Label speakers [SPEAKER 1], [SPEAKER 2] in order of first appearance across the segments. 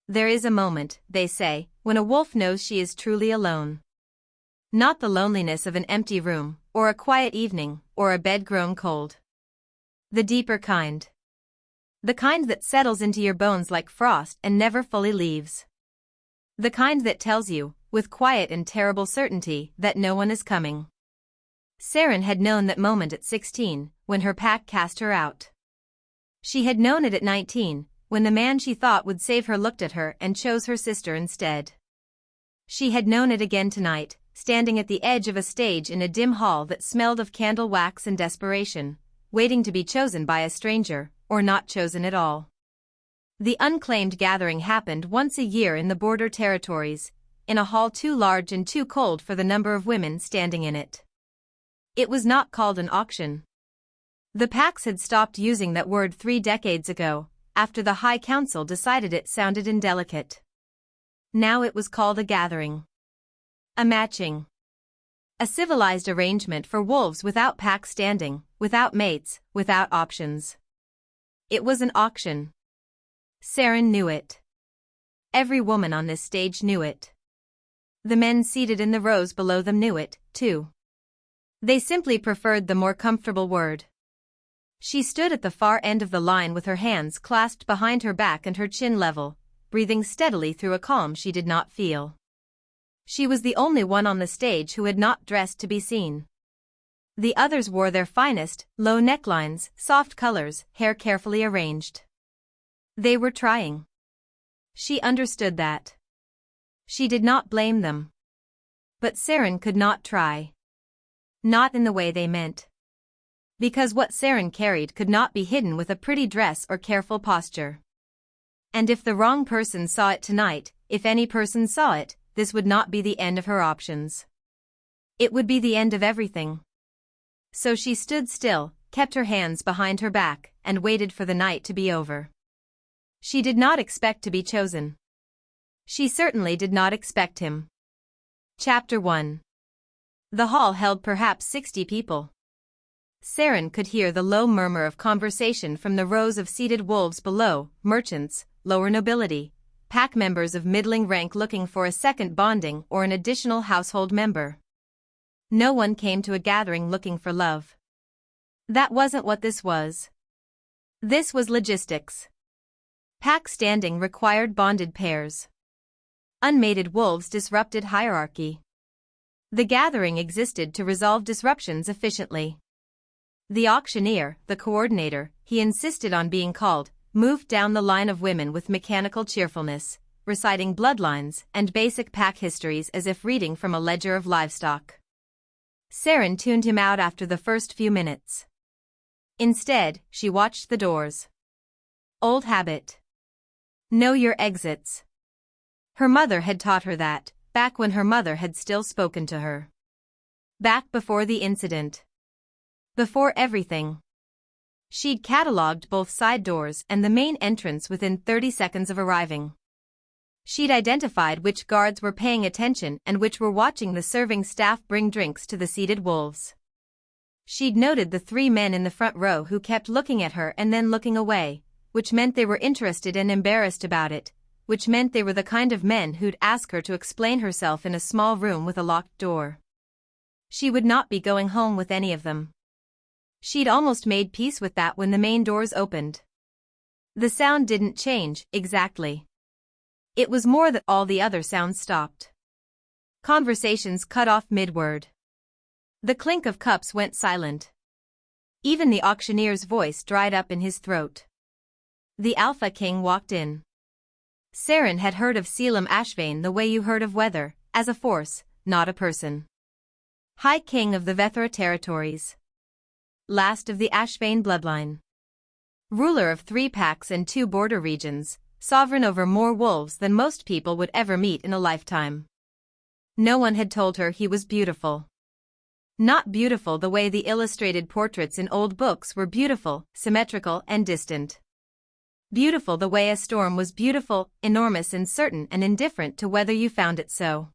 [SPEAKER 1] There is a moment, they say, when a wolf knows she is truly alone. Not the loneliness of an empty room, or a quiet evening, or a bed grown cold. The deeper kind. The kind that settles into your bones like frost and never fully leaves. The kind that tells you, with quiet and terrible certainty, that no one is coming. Seren had known that moment at 16, when her pack cast her out. She had known it at 19, when the man she thought would save her looked at her and chose her sister instead. She had known it again tonight, standing at the edge of a stage in a dim hall that smelled of candle wax and desperation, waiting to be chosen by a stranger, or not chosen at all. The Unclaimed Gathering happened once a year in the border territories, in a hall too large and too cold for the number of women standing in it. It was not called an auction. The packs had stopped using that word 3 decades ago, after the High Council decided it sounded indelicate. Now it was called a gathering. A matching. A civilized arrangement for wolves without pack standing, without mates, without options. It was an auction. Seren knew it. Every woman on this stage knew it. The men seated in the rows below them knew it, too. They simply preferred the more comfortable word. She stood at the far end of the line with her hands clasped behind her back and her chin level, breathing steadily through a calm she did not feel. She was the only one on the stage who had not dressed to be seen. The others wore their finest, low necklines, soft colors, hair carefully arranged. They were trying. She understood that. She did not blame them. But Seren could not try. Not in the way they meant. Because what Seren carried could not be hidden with a pretty dress or careful posture. And if the wrong person saw it tonight, if any person saw it, this would not be the end of her options. It would be the end of everything. So she stood still, kept her hands behind her back, and waited for the night to be over. She did not expect to be chosen. She certainly did not expect him. Chapter 1. The hall held perhaps 60 people. Seren could hear the low murmur of conversation from the rows of seated wolves below, merchants, lower nobility, pack members of middling rank looking for a second bonding or an additional household member. No one came to a gathering looking for love. That wasn't what this was. This was logistics. Pack standing required bonded pairs. Unmated wolves disrupted hierarchy. The gathering existed to resolve disruptions efficiently. The auctioneer, the coordinator, he insisted on being called, moved down the line of women with mechanical cheerfulness, reciting bloodlines and basic pack histories as if reading from a ledger of livestock. Seren tuned him out after the first few minutes. Instead, she watched the doors. Old habit. Know your exits. Her mother had taught her that, back when her mother had still spoken to her. Back before the incident. Before everything. She'd catalogued both side doors and the main entrance within 30 seconds of arriving. She'd identified which guards were paying attention and which were watching the serving staff bring drinks to the seated wolves. She'd noted the 3 men in the front row who kept looking at her and then looking away, which meant they were interested and embarrassed about it, which meant they were the kind of men who'd ask her to explain herself in a small room with a locked door. She would not be going home with any of them. She'd almost made peace with that when the main doors opened. The sound didn't change, exactly. It was more that all the other sounds stopped. Conversations cut off mid-word. The clink of cups went silent. Even the auctioneer's voice dried up in his throat. The Alpha King walked in. Seren had heard of Caelum Ashvane the way you heard of weather, as a force, not a person. High King of the Vethara territories. Last of the Ashvane bloodline. Ruler of 3 packs and 2 border regions, sovereign over more wolves than most people would ever meet in a lifetime. No one had told her he was beautiful. Not beautiful the way the illustrated portraits in old books were beautiful, symmetrical and distant. Beautiful the way a storm was beautiful, enormous and certain and indifferent to whether you found it so.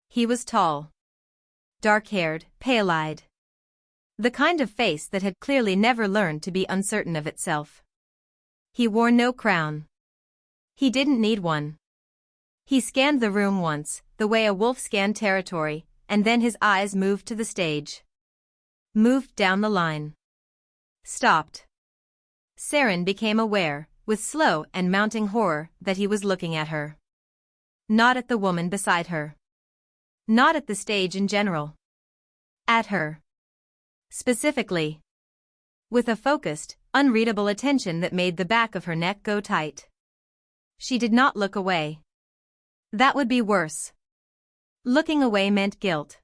[SPEAKER 1] He was tall. Dark-haired, pale-eyed. The kind of face that had clearly never learned to be uncertain of itself. He wore no crown. He didn't need one. He scanned the room once, the way a wolf scanned territory, and then his eyes moved to the stage. Moved down the line. Stopped. Seren became aware, with slow and mounting horror, that he was looking at her. Not at the woman beside her. Not at the stage in general. At her. Specifically. With a focused, unreadable attention that made the back of her neck go tight. She did not look away. That would be worse. Looking away meant guilt.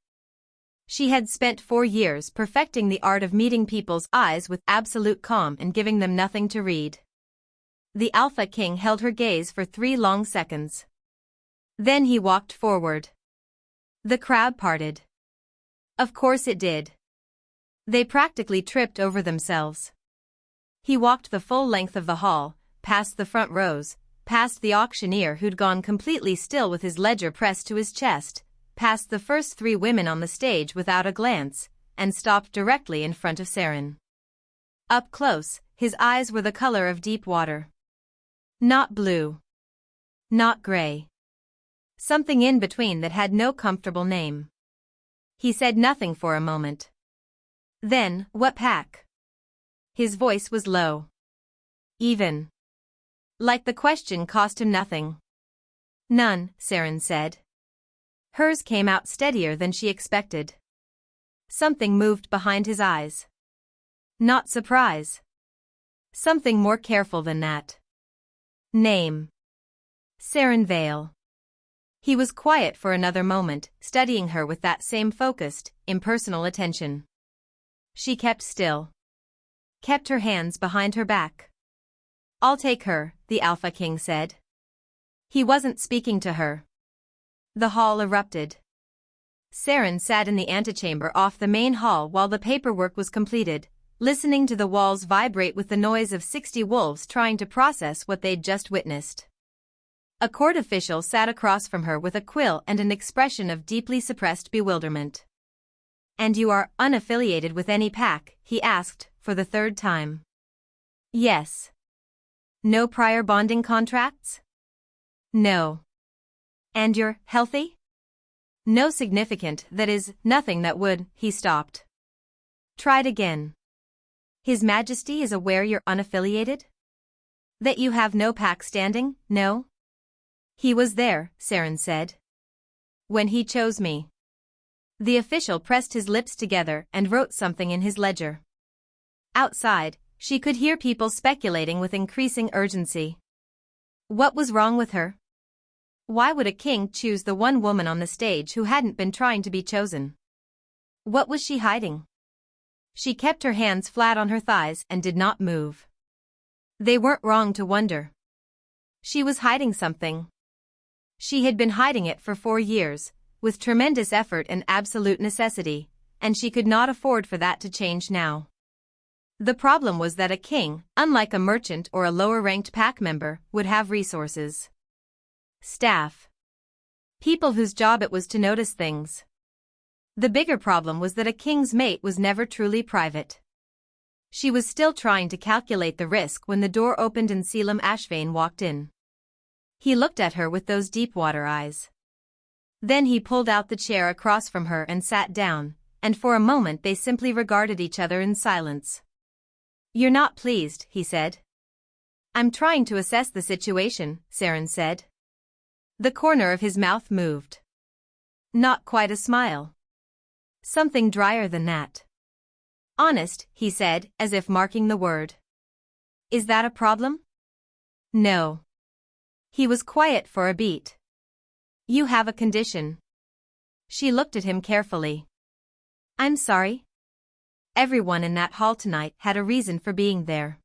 [SPEAKER 1] She had spent 4 years perfecting the art of meeting people's eyes with absolute calm and giving them nothing to read. The Alpha King held her gaze for 3 long seconds. Then he walked forward. The crowd parted. Of course it did. They practically tripped over themselves. He walked the full length of the hall, past the front rows, past the auctioneer who'd gone completely still with his ledger pressed to his chest, past the first 3 women on the stage without a glance, and stopped directly in front of Seren. Up close, his eyes were the color of deep water. Not blue. Not gray. Something in between that had no comfortable name. He said nothing for a moment. Then, what pack? His voice was low. Even. Like the question cost him nothing. None, Seren said. Hers came out steadier than she expected. Something moved behind his eyes. Not surprise. Something more careful than that. Name. Seren Vale. He was quiet for another moment, studying her with that same focused, impersonal attention. She kept still. Kept her hands behind her back. I'll take her, the Alpha King said. He wasn't speaking to her. The hall erupted. Seren sat in the antechamber off the main hall while the paperwork was completed, listening to the walls vibrate with the noise of 60 wolves trying to process what they'd just witnessed. A court official sat across from her with a quill and an expression of deeply suppressed bewilderment. And you are unaffiliated with any pack? He asked, for the 3rd time. Yes. No prior bonding contracts? No. And you're healthy? No significant, that is, nothing that would. He stopped. Tried again. His Majesty is aware you're unaffiliated? That you have no pack standing, no? He was there, Seren said. When he chose me. The official pressed his lips together and wrote something in his ledger. Outside, she could hear people speculating with increasing urgency. What was wrong with her? Why would a king choose the one woman on the stage who hadn't been trying to be chosen? What was she hiding? She kept her hands flat on her thighs and did not move. They weren't wrong to wonder. She was hiding something. She had been hiding it for 4 years, with tremendous effort and absolute necessity, and she could not afford for that to change now. The problem was that a king, unlike a merchant or a lower-ranked pack member, would have resources. Staff. People whose job it was to notice things. The bigger problem was that a king's mate was never truly private. She was still trying to calculate the risk when the door opened and Caelum Ashvane walked in. He looked at her with those deep-water eyes. Then he pulled out the chair across from her and sat down, and for a moment they simply regarded each other in silence. You're not pleased, he said. I'm trying to assess the situation, Seren said. The corner of his mouth moved. Not quite a smile. Something drier than that. Honest, he said, as if marking the word. Is that a problem? No. He was quiet for a beat. You have a condition. She looked at him carefully. I'm sorry. Everyone in that hall tonight had a reason for being there.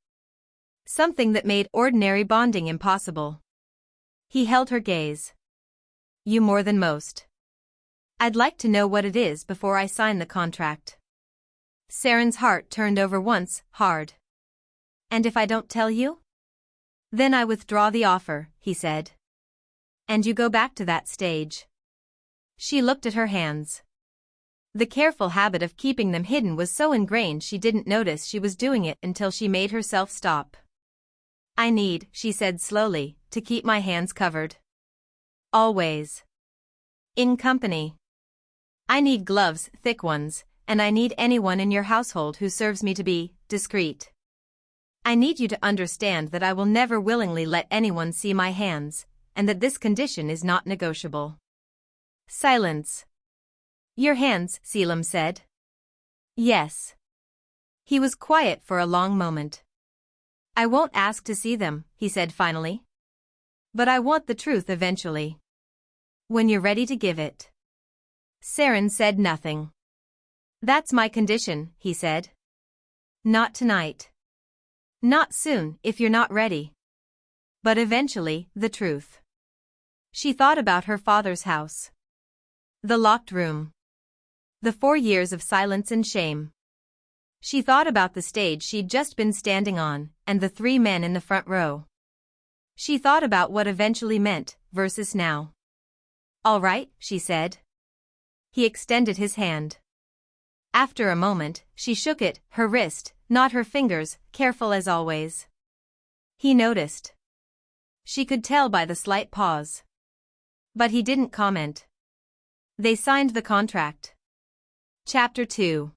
[SPEAKER 1] Something that made ordinary bonding impossible. He held her gaze. You more than most. I'd like to know what it is before I sign the contract. Seren's heart turned over once, hard. And if I don't tell you? Then I withdraw the offer, he said. And you go back to that stage. She looked at her hands. The careful habit of keeping them hidden was so ingrained she didn't notice she was doing it until she made herself stop. I need, she said slowly, to keep my hands covered. Always. In company. I need gloves, thick ones, and I need anyone in your household who serves me to be discreet. I need you to understand that I will never willingly let anyone see my hands, and that this condition is not negotiable. Silence. Your hands, Caelum said. Yes. He was quiet for a long moment. I won't ask to see them, he said finally. But I want the truth eventually. When you're ready to give it. Seren said nothing. That's my condition, he said. Not tonight. Not soon, if you're not ready. But eventually, the truth. She thought about her father's house. The locked room. The 4 years of silence and shame. She thought about the stage she'd just been standing on, and the 3 men in the front row. She thought about what eventually meant, versus now. All right, she said. He extended his hand. After a moment, she shook it, her wrist, not her fingers, careful as always. He noticed. She could tell by the slight pause. But he didn't comment. They signed the contract. Chapter 2.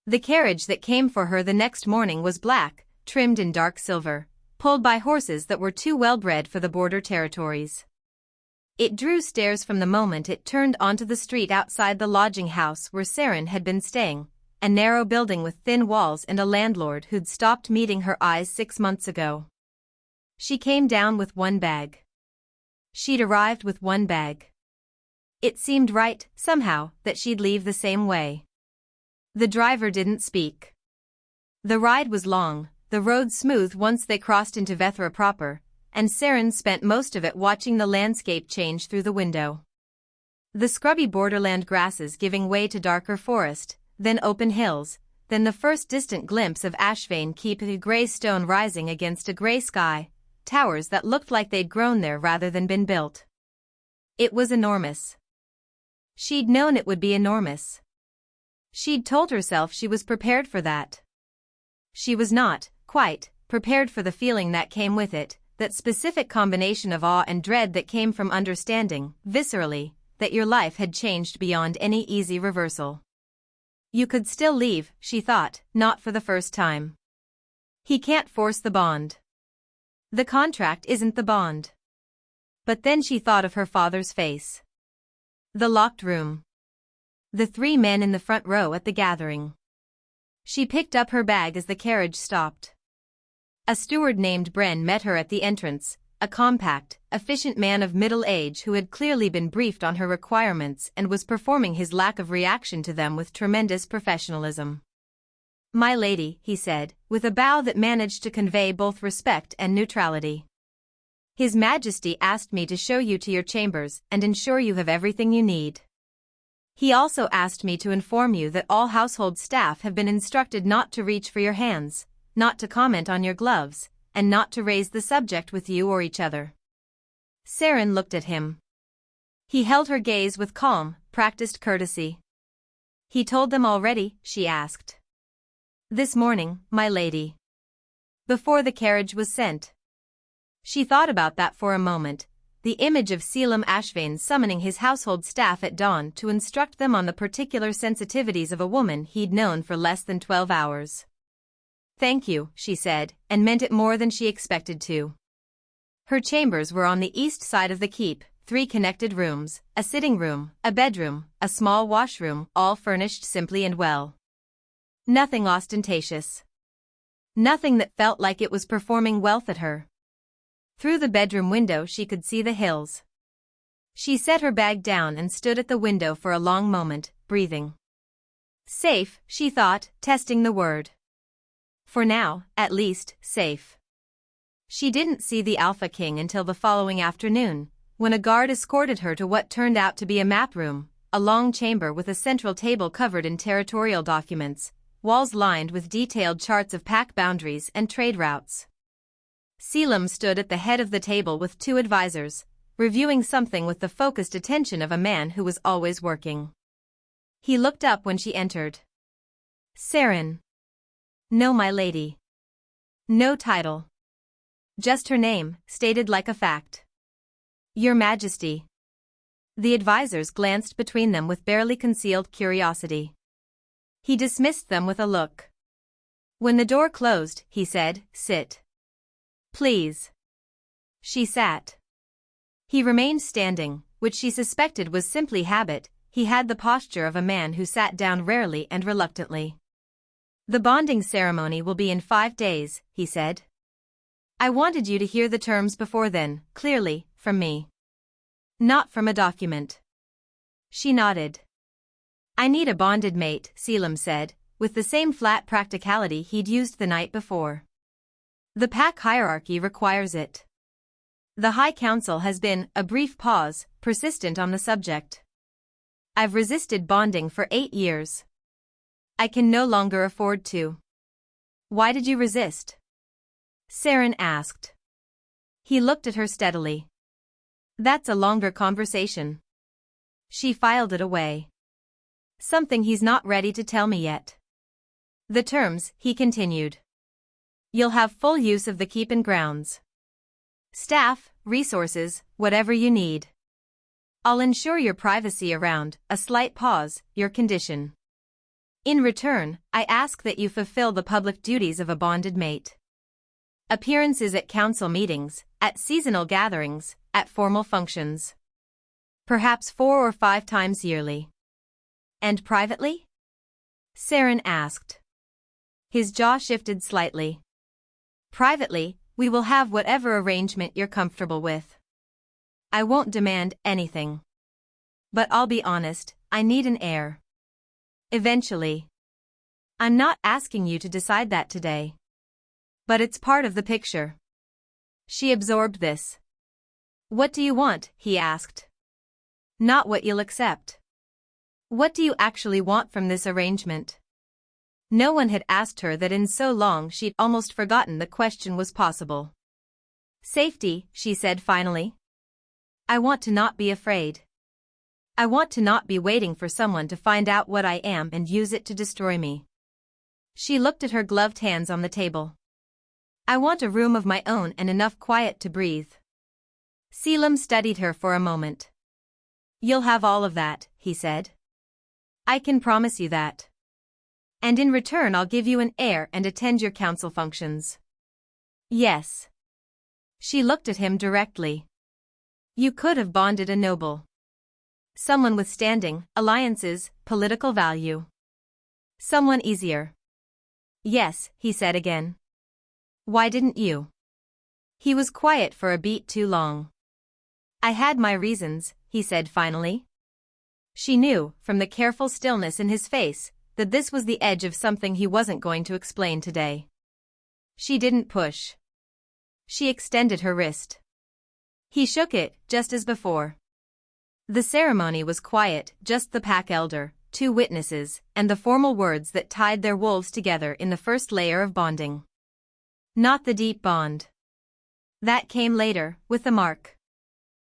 [SPEAKER 1] The carriage that came for her the next morning was black, trimmed in dark silver, pulled by horses that were too well-bred for the border territories. It drew stares from the moment it turned onto the street outside the lodging house where Seren had been staying, a narrow building with thin walls and a landlord who'd stopped meeting her eyes 6 months ago. She came down with one bag. She'd arrived with one bag. It seemed right, somehow, that she'd leave the same way. The driver didn't speak. The ride was long, the road smooth once they crossed into Vethara proper, and Seren spent most of it watching the landscape change through the window. The scrubby borderland grasses giving way to darker forest, then open hills, then the first distant glimpse of Ashvane Keep, a grey stone rising against a grey sky, towers that looked like they'd grown there rather than been built. It was enormous. She'd known it would be enormous. She'd told herself she was prepared for that. She was not, quite, prepared for the feeling that came with it, that specific combination of awe and dread that came from understanding, viscerally, that your life had changed beyond any easy reversal. You could still leave, she thought, not for the first time. He can't force the bond. The contract isn't the bond. But then she thought of her father's face. The locked room. The 3 men in the front row at the gathering. She picked up her bag as the carriage stopped. A steward named Bren met her at the entrance, a compact, efficient man of middle age who had clearly been briefed on her requirements and was performing his lack of reaction to them with tremendous professionalism. My lady, he said, with a bow that managed to convey both respect and neutrality. His Majesty asked me to show you to your chambers and ensure you have everything you need. He also asked me to inform you that all household staff have been instructed not to reach for your hands, not to comment on your gloves, and not to raise the subject with you or each other. Seren looked at him. He held her gaze with calm, practiced courtesy. He told them already, she asked. This morning, my lady. Before the carriage was sent. She thought about that for a moment, the image of Caelum Ashvane summoning his household staff at dawn to instruct them on the particular sensitivities of a woman he'd known for less than 12 hours. Thank you, she said, and meant it more than she expected to. Her chambers were on the east side of the keep, 3 connected rooms, a sitting room, a bedroom, a small washroom, all furnished simply and well. Nothing ostentatious. Nothing that felt like it was performing wealth at her. Through the bedroom window she could see the hills. She set her bag down and stood at the window for a long moment, breathing. Safe, she thought, testing the word. For now, at least, safe. She didn't see the Alpha King until the following afternoon, when a guard escorted her to what turned out to be a map room, a long chamber with a central table covered in territorial documents, walls lined with detailed charts of pack boundaries and trade routes. Caelum stood at the head of the table with 2 advisors, reviewing something with the focused attention of a man who was always working. He looked up when she entered. Seren. No, my lady. No title. Just her name, stated like a fact. Your Majesty. The advisors glanced between them with barely concealed curiosity. He dismissed them with a look. When the door closed, he said, "Sit. Please." She sat. He remained standing, which she suspected was simply habit. He had the posture of a man who sat down rarely and reluctantly. "The bonding ceremony will be in 5 days," he said. "I wanted you to hear the terms before then, clearly, from me. Not from a document." She nodded. "I need a bonded mate," Caelum said, with the same flat practicality he'd used the night before. "The pack hierarchy requires it." The High Council has been, a brief pause, persistent on the subject. "I've resisted bonding for 8 years. I can no longer afford to." "Why did you resist?" Seren asked. He looked at her steadily. "That's a longer conversation." She filed it away. "Something he's not ready to tell me yet." "The terms," he continued. "You'll have full use of the keep and grounds. Staff, resources, whatever you need. I'll ensure your privacy around," a slight pause, "your condition. In return, I ask that you fulfill the public duties of a bonded mate. Appearances at council meetings, at seasonal gatherings, at formal functions. Perhaps 4 or 5 times yearly." "And privately?" Seren asked. His jaw shifted slightly. "Privately, we will have whatever arrangement you're comfortable with. I won't demand anything. But I'll be honest, I need an heir. Eventually. I'm not asking you to decide that today. But it's part of the picture." She absorbed this. "What do you want?" he asked. "Not what you'll accept. What do you actually want from this arrangement?" No one had asked her that in so long she'd almost forgotten the question was possible. "Safety," she said finally. "I want to not be afraid. I want to not be waiting for someone to find out what I am and use it to destroy me." She looked at her gloved hands on the table. "I want a room of my own and enough quiet to breathe." Caelum studied her for a moment. "You'll have all of that," he said. "I can promise you that. And in return I'll give you an heir and attend your council functions." "Yes." She looked at him directly. "You could have bonded a noble. Someone with standing, alliances, political value. Someone easier." "Yes," he said again. "Why didn't you?" He was quiet for a beat too long. "I had my reasons," he said finally. She knew, from the careful stillness in his face, that this was the edge of something he wasn't going to explain today. She didn't push. She extended her wrist. He shook it, just as before. The ceremony was quiet, just the pack elder, 2 witnesses, and the formal words that tied their wolves together in the first layer of bonding. Not the deep bond. That came later, with the mark.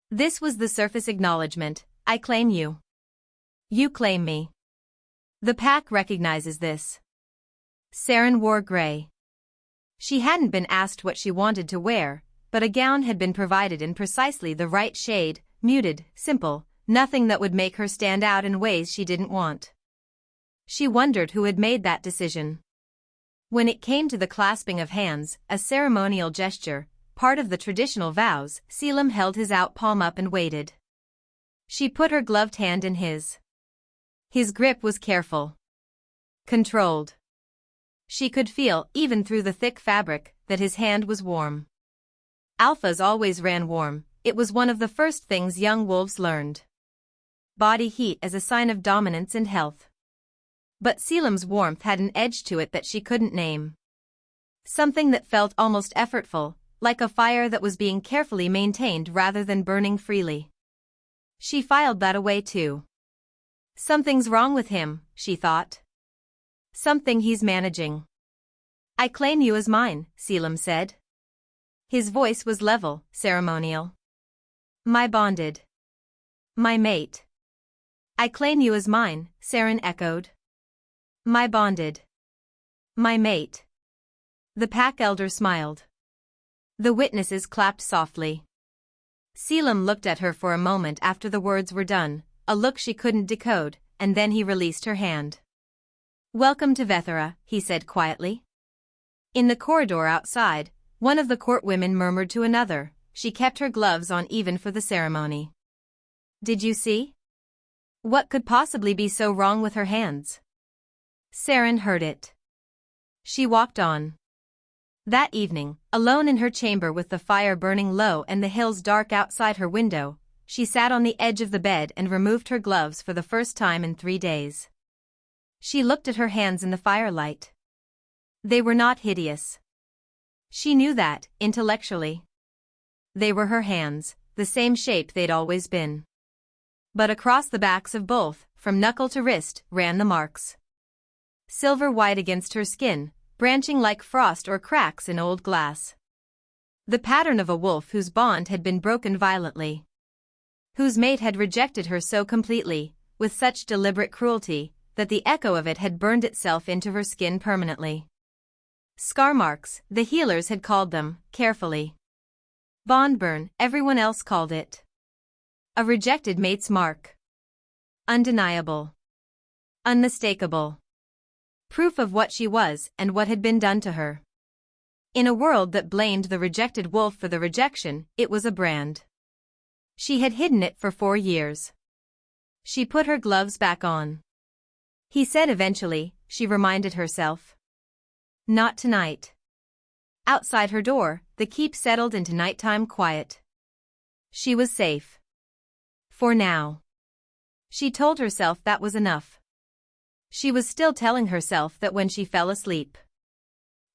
[SPEAKER 1] This was the surface acknowledgement: "I claim you. You claim me." The pack recognizes this. Seren wore gray. She hadn't been asked what she wanted to wear, but a gown had been provided in precisely the right shade, muted, simple, nothing that would make her stand out in ways she didn't want. She wondered who had made that decision. When it came to the clasping of hands, a ceremonial gesture, part of the traditional vows, Caelum held his out palm up and waited. She put her gloved hand in his. His grip was careful. Controlled. She could feel, even through the thick fabric, that his hand was warm. Alphas always ran warm, it was one of the first things young wolves learned. Body heat as a sign of dominance and health. But Caelum's warmth had an edge to it that she couldn't name. Something that felt almost effortful, like a fire that was being carefully maintained rather than burning freely. She filed that away too. Something's wrong with him, she thought. Something he's managing. "I claim you as mine," Caelum said. His voice was level, ceremonial. "My bonded. My mate." "I claim you as mine," Seren echoed. "My bonded. My mate." The pack elder smiled. The witnesses clapped softly. Caelum looked at her for a moment after the words were done, a look she couldn't decode, and then he released her hand. "Welcome to Vethara," he said quietly. In the corridor outside, one of the courtwomen murmured to another, "She kept her gloves on even for the ceremony. Did you see? What could possibly be so wrong with her hands?" Seren heard it. She walked on. That evening, alone in her chamber with the fire burning low and the hills dark outside her window, she sat on the edge of the bed and removed her gloves for the first time in 3 days. She looked at her hands in the firelight. They were not hideous. She knew that, intellectually. They were her hands, the same shape they'd always been. But across the backs of both, from knuckle to wrist, ran the marks. Silver white against her skin, branching like frost or cracks in old glass. The pattern of a wolf whose bond had been broken violently. Whose mate had rejected her so completely, with such deliberate cruelty, that the echo of it had burned itself into her skin permanently. Scar marks, the healers had called them, carefully. Bond burn, everyone else called it. A rejected mate's mark. Undeniable. Unmistakable. Proof of what she was and what had been done to her. In a world that blamed the rejected wolf for the rejection, it was a brand. She had hidden it for 4 years. She put her gloves back on. He said eventually, she reminded herself. Not tonight. Outside her door, the keep settled into nighttime quiet. She was safe. For now. She told herself that was enough. She was still telling herself that when she fell asleep.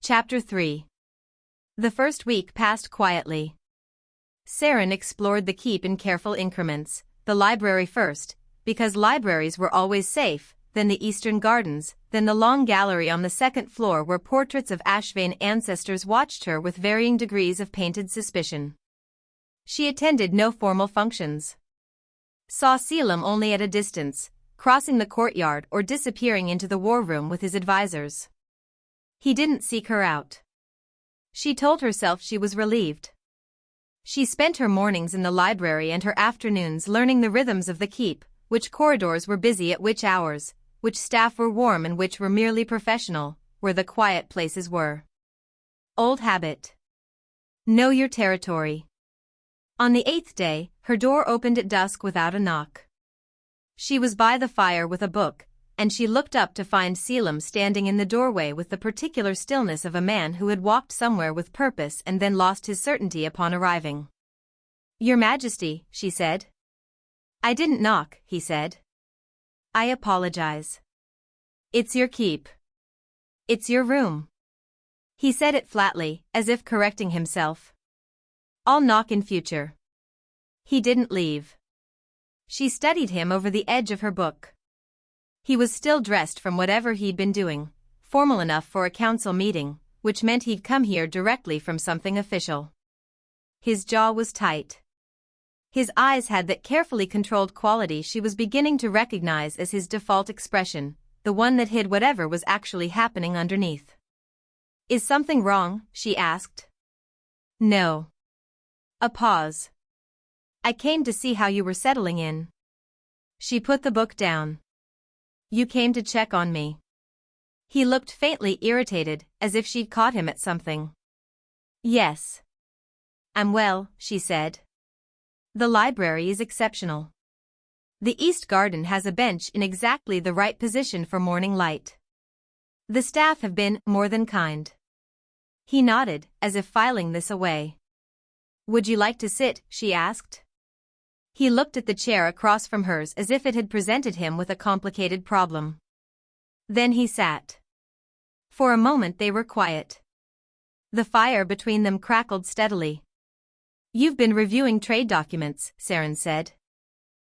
[SPEAKER 1] Chapter 3. The first week passed quietly. Seren explored the keep in careful increments, the library first, because libraries were always safe, then the eastern gardens, then the long gallery on the 2nd floor where portraits of Ashvane ancestors watched her with varying degrees of painted suspicion. She attended no formal functions. Saw Caelum only at a distance, crossing the courtyard or disappearing into the war room with his advisors. He didn't seek her out. She told herself she was relieved. She spent her mornings in the library and her afternoons learning the rhythms of the keep, which corridors were busy at which hours, which staff were warm and which were merely professional, where the quiet places were. Old habit. Know your territory. On the 8th day, her door opened at dusk without a knock. She was by the fire with a book, and she looked up to find Caelum standing in the doorway with the particular stillness of a man who had walked somewhere with purpose and then lost his certainty upon arriving. "Your Majesty," she said. "I didn't knock," he said. "I apologize. It's your keep. It's your room." He said it flatly, as if correcting himself. "I'll knock in future." He didn't leave. She studied him over the edge of her book. He was still dressed from whatever he'd been doing, formal enough for a council meeting, which meant he'd come here directly from something official. His jaw was tight. His eyes had that carefully controlled quality she was beginning to recognize as his default expression, the one that hid whatever was actually happening underneath. "Is something wrong?" she asked. "No." A pause. "I came to see how you were settling in." She put the book down. "You came to check on me." He looked faintly irritated, as if she'd caught him at something. "Yes. I'm well," she said. "The library is exceptional. The East Garden has a bench in exactly the right position for morning light. The staff have been more than kind." He nodded, as if filing this away. "Would you like to sit?" she asked. He looked at the chair across from hers as if it had presented him with a complicated problem. Then he sat. For a moment they were quiet. The fire between them crackled steadily. "You've been reviewing trade documents," Seren said.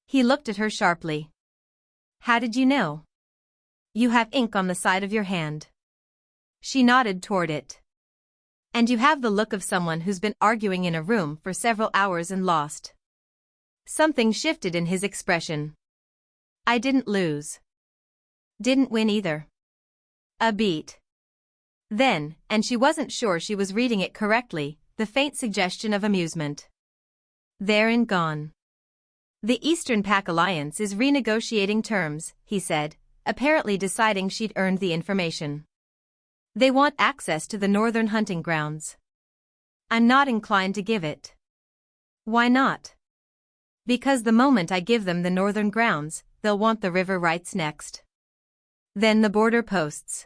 [SPEAKER 1] He looked at her sharply. "How did you know?" "You have ink on the side of your hand." She nodded toward it. "And you have the look of someone who's been arguing in a room for several hours and lost." Something shifted in his expression. "I didn't lose. Didn't win either." A beat. Then, and she wasn't sure she was reading it correctly, the faint suggestion of amusement. There and gone. The Eastern Pack Alliance is renegotiating terms, he said, apparently deciding she'd earned the information. They want access to the northern hunting grounds. I'm not inclined to give it. Why not? Because the moment I give them the northern grounds, they'll want the river rights next. Then the border posts.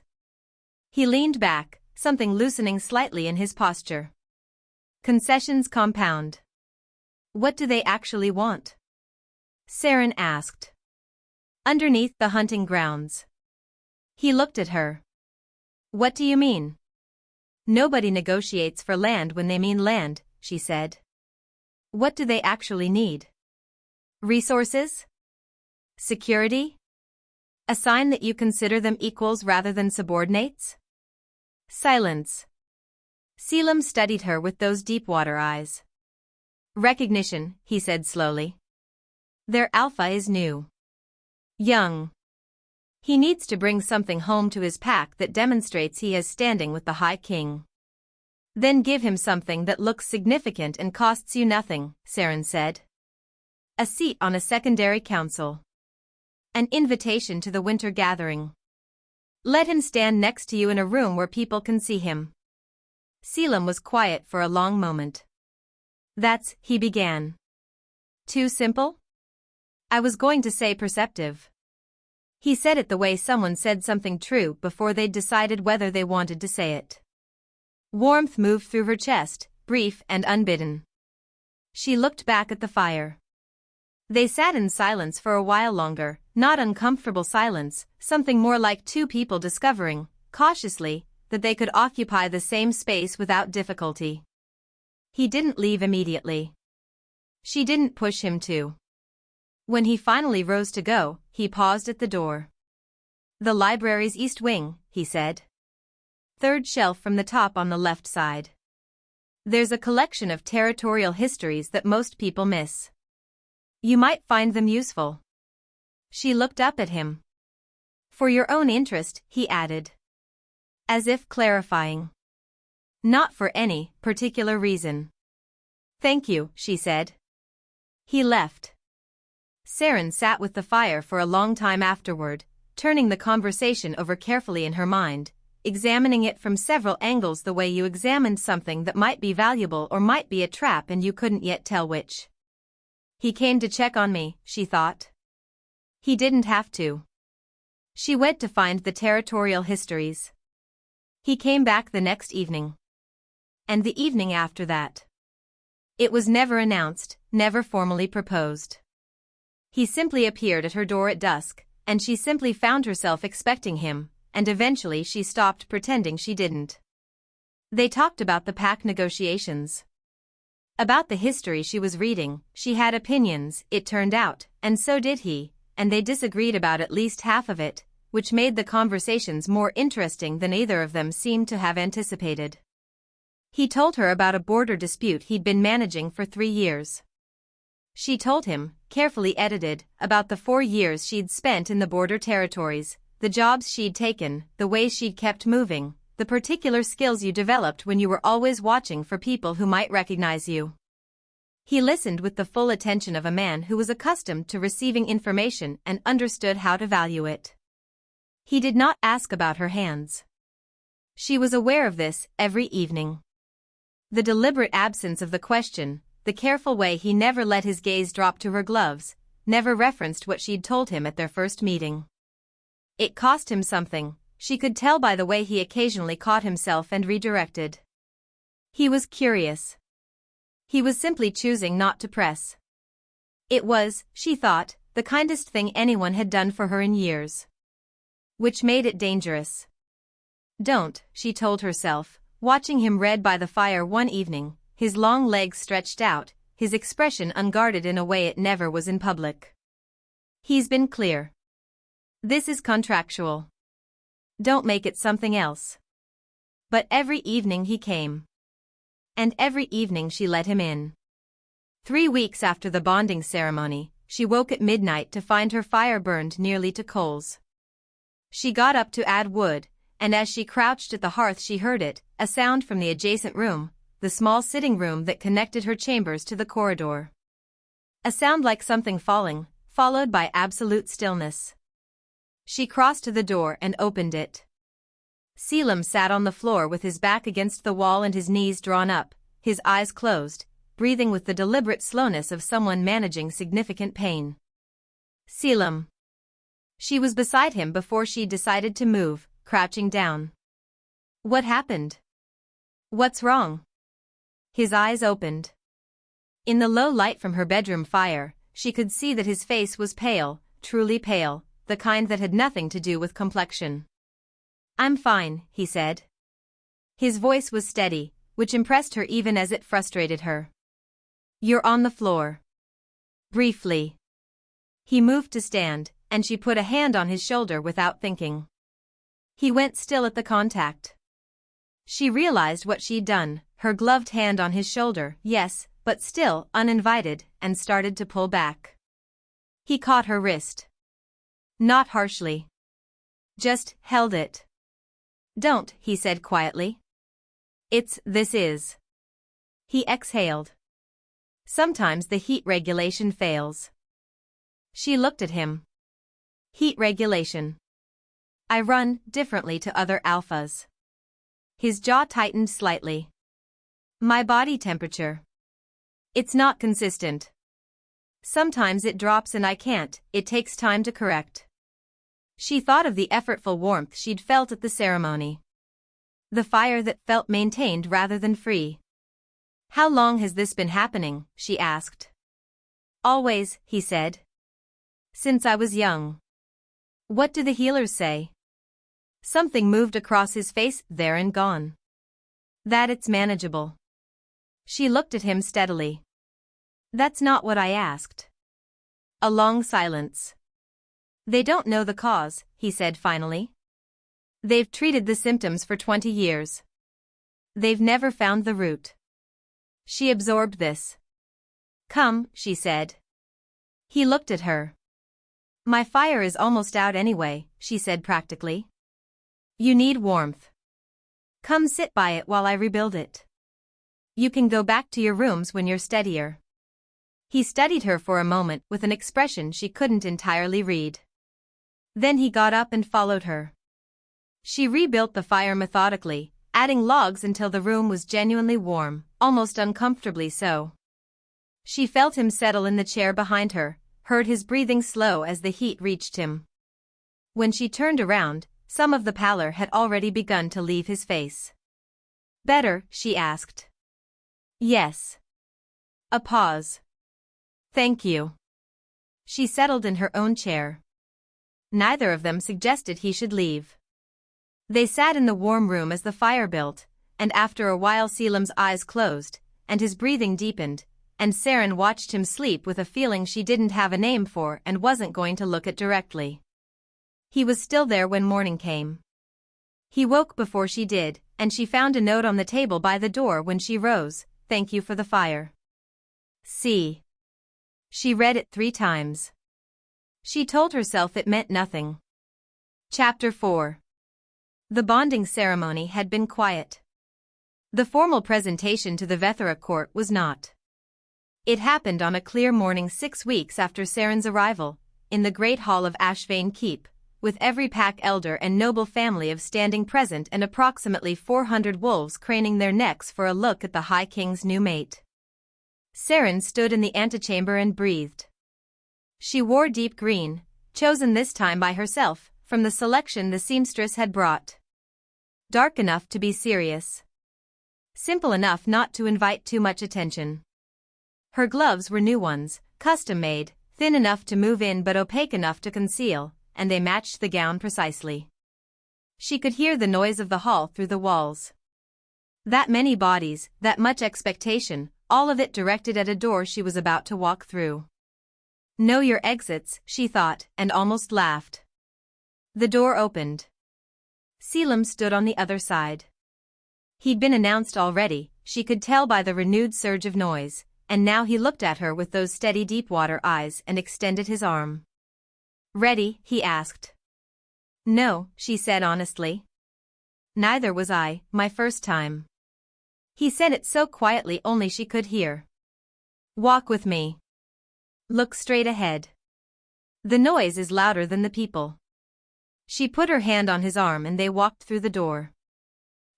[SPEAKER 1] He leaned back, something loosening slightly in his posture. Concessions compound. What do they actually want? Seren asked. Underneath the hunting grounds. He looked at her. What do you mean? Nobody negotiates for land when they mean land, she said. What do they actually need? Resources? Security? A sign that you consider them equals rather than subordinates? Silence. Caelum studied her with those deep-water eyes. Recognition, he said slowly. Their alpha is new. Young. He needs to bring something home to his pack that demonstrates he has standing with the High King. Then give him something that looks significant and costs you nothing, Seren said. A seat on a secondary council. An invitation to the winter gathering. Let him stand next to you in a room where people can see him. Caelum was quiet for a long moment. That's, he began. Too simple? I was going to say perceptive. He said it the way someone said something true before they'd decided whether they wanted to say it. Warmth moved through her chest, brief and unbidden. She looked back at the fire. They sat in silence for a while longer, not uncomfortable silence, something more like two people discovering, cautiously, that they could occupy the same space without difficulty. He didn't leave immediately. She didn't push him to. When he finally rose to go, he paused at the door. The library's east wing, he said. Third shelf from the top on the left side. There's a collection of territorial histories that most people miss. You might find them useful. She looked up at him. For your own interest, he added. As if clarifying. Not for any particular reason. Thank you, she said. He left. Seren sat with the fire for a long time afterward, turning the conversation over carefully in her mind, examining it from several angles the way you examined something that might be valuable or might be a trap and you couldn't yet tell which. He came to check on me, she thought. He didn't have to. She went to find the territorial histories. He came back the next evening. And the evening after that. It was never announced, never formally proposed. He simply appeared at her door at dusk, and she simply found herself expecting him, and eventually she stopped pretending she didn't. They talked about the pact negotiations. About the history she was reading, she had opinions, it turned out, and so did he, and they disagreed about at least half of it, which made the conversations more interesting than either of them seemed to have anticipated. He told her about a border dispute he'd been managing for 3 years. She told him, carefully edited, about the 4 years she'd spent in the border territories, the jobs she'd taken, the ways she'd kept moving, the particular skills you developed when you were always watching for people who might recognize you. He listened with the full attention of a man who was accustomed to receiving information and understood how to value it. He did not ask about her hands. She was aware of this every evening. The deliberate absence of the question, the careful way he never let his gaze drop to her gloves, never referenced what she'd told him at their first meeting. It cost him something, she could tell by the way he occasionally caught himself and redirected. He was curious. He was simply choosing not to press. It was, she thought, the kindest thing anyone had done for her in years. Which made it dangerous. Don't, she told herself, watching him read by the fire one evening, his long legs stretched out, his expression unguarded in a way it never was in public. He's been clear. This is contractual. Don't make it something else. But every evening he came. And every evening she let him in. 3 weeks after the bonding ceremony, she woke at midnight to find her fire burned nearly to coals. She got up to add wood, and as she crouched at the hearth she heard it, a sound from the adjacent room, the small sitting room that connected her chambers to the corridor. A sound like something falling, followed by absolute stillness. She crossed to the door and opened it. Caelum sat on the floor with his back against the wall and his knees drawn up, his eyes closed, breathing with the deliberate slowness of someone managing significant pain. Caelum. She was beside him before she decided to move, crouching down. What happened? What's wrong? His eyes opened. In the low light from her bedroom fire, she could see that his face was pale, truly pale, the kind that had nothing to do with complexion. I'm fine, he said. His voice was steady, which impressed her even as it frustrated her. You're on the floor. Briefly. He moved to stand, and she put a hand on his shoulder without thinking. He went still at the contact. She realized what she'd done, her gloved hand on his shoulder, yes, but still uninvited, and started to pull back. He caught her wrist. Not harshly. Just held it. Don't, he said quietly. This is. He exhaled. Sometimes the heat regulation fails. She looked at him. Heat regulation. I run differently to other alphas. His jaw tightened slightly. My body temperature. It's not consistent. Sometimes it drops and I can't, it takes time to correct. She thought of the effortful warmth she'd felt at the ceremony. The fire that felt maintained rather than free. How long has this been happening, she asked. Always, he said. Since I was young. What do the healers say? Something moved across his face, there and gone. That it's manageable. She looked at him steadily. That's not what I asked. A long silence. They don't know the cause, he said finally. They've treated the symptoms for 20 years. They've never found the root. She absorbed this. Come, she said. He looked at her. My fire is almost out anyway, she said practically. You need warmth. Come sit by it while I rebuild it. You can go back to your rooms when you're steadier. He studied her for a moment with an expression she couldn't entirely read. Then he got up and followed her. She rebuilt the fire methodically, adding logs until the room was genuinely warm, almost uncomfortably so. She felt him settle in the chair behind her, heard his breathing slow as the heat reached him. When she turned around, some of the pallor had already begun to leave his face. Better, she asked. Yes. A pause. Thank you. She settled in her own chair. Neither of them suggested he should leave. They sat in the warm room as the fire built, and after a while Caelum's eyes closed, and his breathing deepened, and Seren watched him sleep with a feeling she didn't have a name for and wasn't going to look at directly. He was still there when morning came. He woke before she did, and she found a note on the table by the door when she rose, thank you for the fire. See. She read it 3 times. She told herself it meant nothing. Chapter 4. The bonding ceremony had been quiet. The formal presentation to the Vethara court was not. It happened on a clear morning 6 weeks after Seren's arrival, in the great hall of Ashvane Keep, with every pack elder and noble family of standing present and approximately 400 wolves craning their necks for a look at the High King's new mate. Seren stood in the antechamber and breathed. She wore deep green, chosen this time by herself, from the selection the seamstress had brought. Dark enough to be serious. Simple enough not to invite too much attention. Her gloves were new ones, custom-made, thin enough to move in but opaque enough to conceal, and they matched the gown precisely. She could hear the noise of the hall through the walls. That many bodies, that much expectation, all of it directed at a door she was about to walk through. Know your exits, she thought, and almost laughed. The door opened. Caelum stood on the other side. He'd been announced already, she could tell by the renewed surge of noise, and now he looked at her with those steady deep-water eyes and extended his arm. Ready? He asked. No, she said honestly. Neither was I, my first time. He said it so quietly only she could hear. Walk with me. Look straight ahead. The noise is louder than the people. She put her hand on his arm and they walked through the door.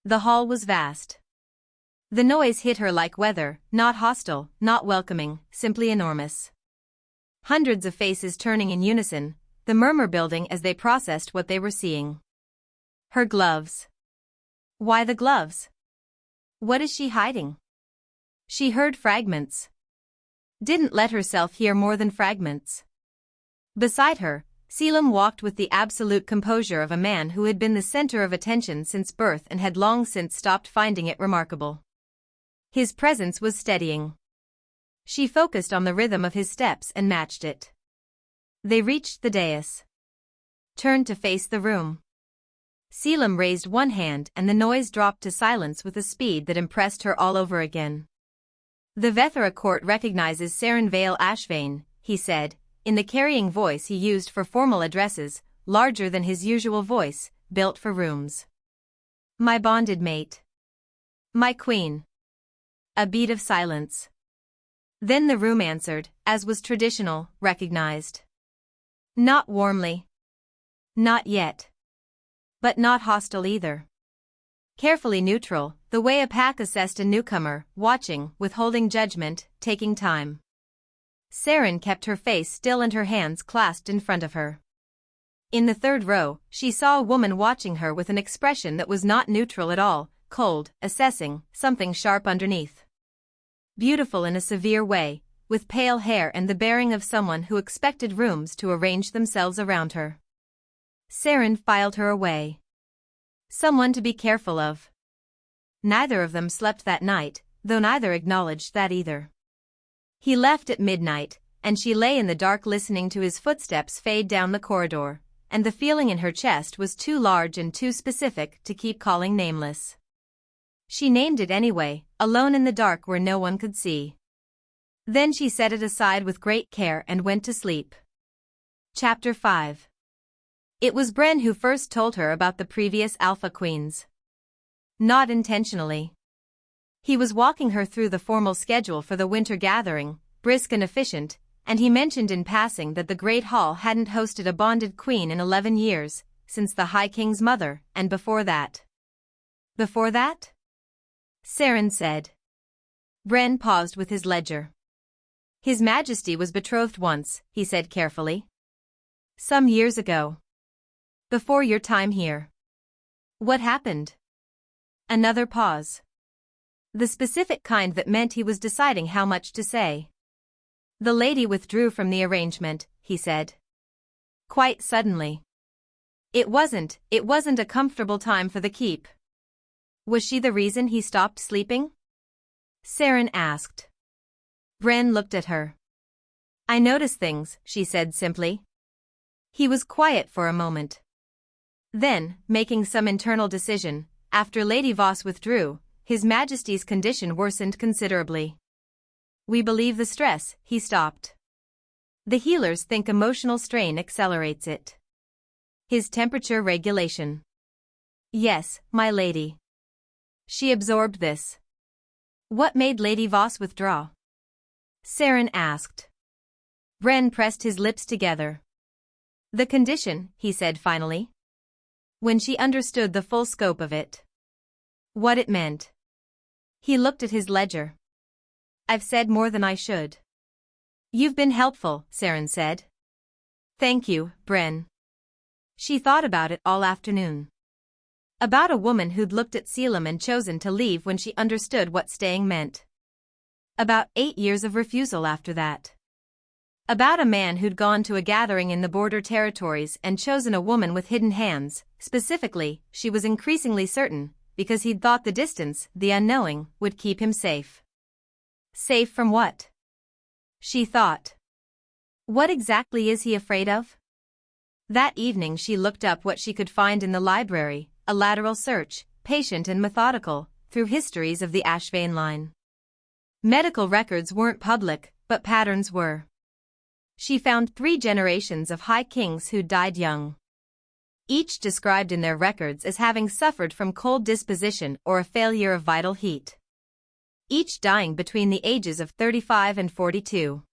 [SPEAKER 1] The hall was vast. The noise hit her like weather, not hostile, not welcoming, simply enormous. Hundreds of faces turning in unison, the murmur building as they processed what they were seeing. Her gloves. Why the gloves? What is she hiding? She heard fragments. Didn't let herself hear more than fragments. Beside her, Caelum walked with the absolute composure of a man who had been the center of attention since birth and had long since stopped finding it remarkable. His presence was steadying. She focused on the rhythm of his steps and matched it. They reached the dais. Turned to face the room. Caelum raised one hand and the noise dropped to silence with a speed that impressed her all over again. The Vethara court recognizes Seren Vale Ashvane, he said, in the carrying voice he used for formal addresses, larger than his usual voice, built for rooms. My bonded mate. My queen. A beat of silence. Then the room answered, as was traditional, recognized. Not warmly. Not yet. But not hostile either. Carefully neutral, the way a pack assessed a newcomer, watching, withholding judgment, taking time. Seren kept her face still and her hands clasped in front of her. In the third row, she saw a woman watching her with an expression that was not neutral at all, cold, assessing, something sharp underneath. Beautiful in a severe way, with pale hair and the bearing of someone who expected rooms to arrange themselves around her. Seren filed her away. Someone to be careful of. Neither of them slept that night, though neither acknowledged that either. He left at midnight, and she lay in the dark listening to his footsteps fade down the corridor, and the feeling in her chest was too large and too specific to keep calling nameless. She named it anyway, alone in the dark where no one could see. Then she set it aside with great care and went to sleep. Chapter 5. It was Bren who first told her about the previous Alpha Queens. Not intentionally. He was walking her through the formal schedule for the winter gathering, brisk and efficient, and he mentioned in passing that the Great Hall hadn't hosted a bonded queen in 11 years, since the High King's mother, and before that. Before that? Seren said. Bren paused with his ledger. His Majesty was betrothed once, he said carefully. Some years ago. Before your time here. What happened? Another pause. The specific kind that meant he was deciding how much to say. The lady withdrew from the arrangement, he said. Quite suddenly. It wasn't a comfortable time for the keep. Was she the reason he stopped sleeping? Seren asked. Bren looked at her. I notice things, she said simply. He was quiet for a moment. Then, making some internal decision, after Lady Voss withdrew, His Majesty's condition worsened considerably. We believe the stress, he stopped. The healers think emotional strain accelerates it. His temperature regulation. Yes, my lady. She absorbed this. What made Lady Voss withdraw? Seren asked. Bren pressed his lips together. The condition, he said finally. When she understood the full scope of it. What it meant. He looked at his ledger. I've said more than I should. You've been helpful, Seren said. Thank you, Bren. She thought about it all afternoon. About a woman who'd looked at Caelum and chosen to leave when she understood what staying meant. About 8 years of refusal after that. About a man who'd gone to a gathering in the border territories and chosen a woman with hidden hands, specifically, she was increasingly certain, because he'd thought the distance, the unknowing, would keep him safe. Safe from what? She thought. What exactly is he afraid of? That evening she looked up what she could find in the library, a lateral search, patient and methodical, through histories of the Ashvane line. Medical records weren't public, but patterns were. She found 3 generations of High Kings who'd died young. Each described in their records as having suffered from cold disposition or a failure of vital heat. each dying between the ages of 35 and 42.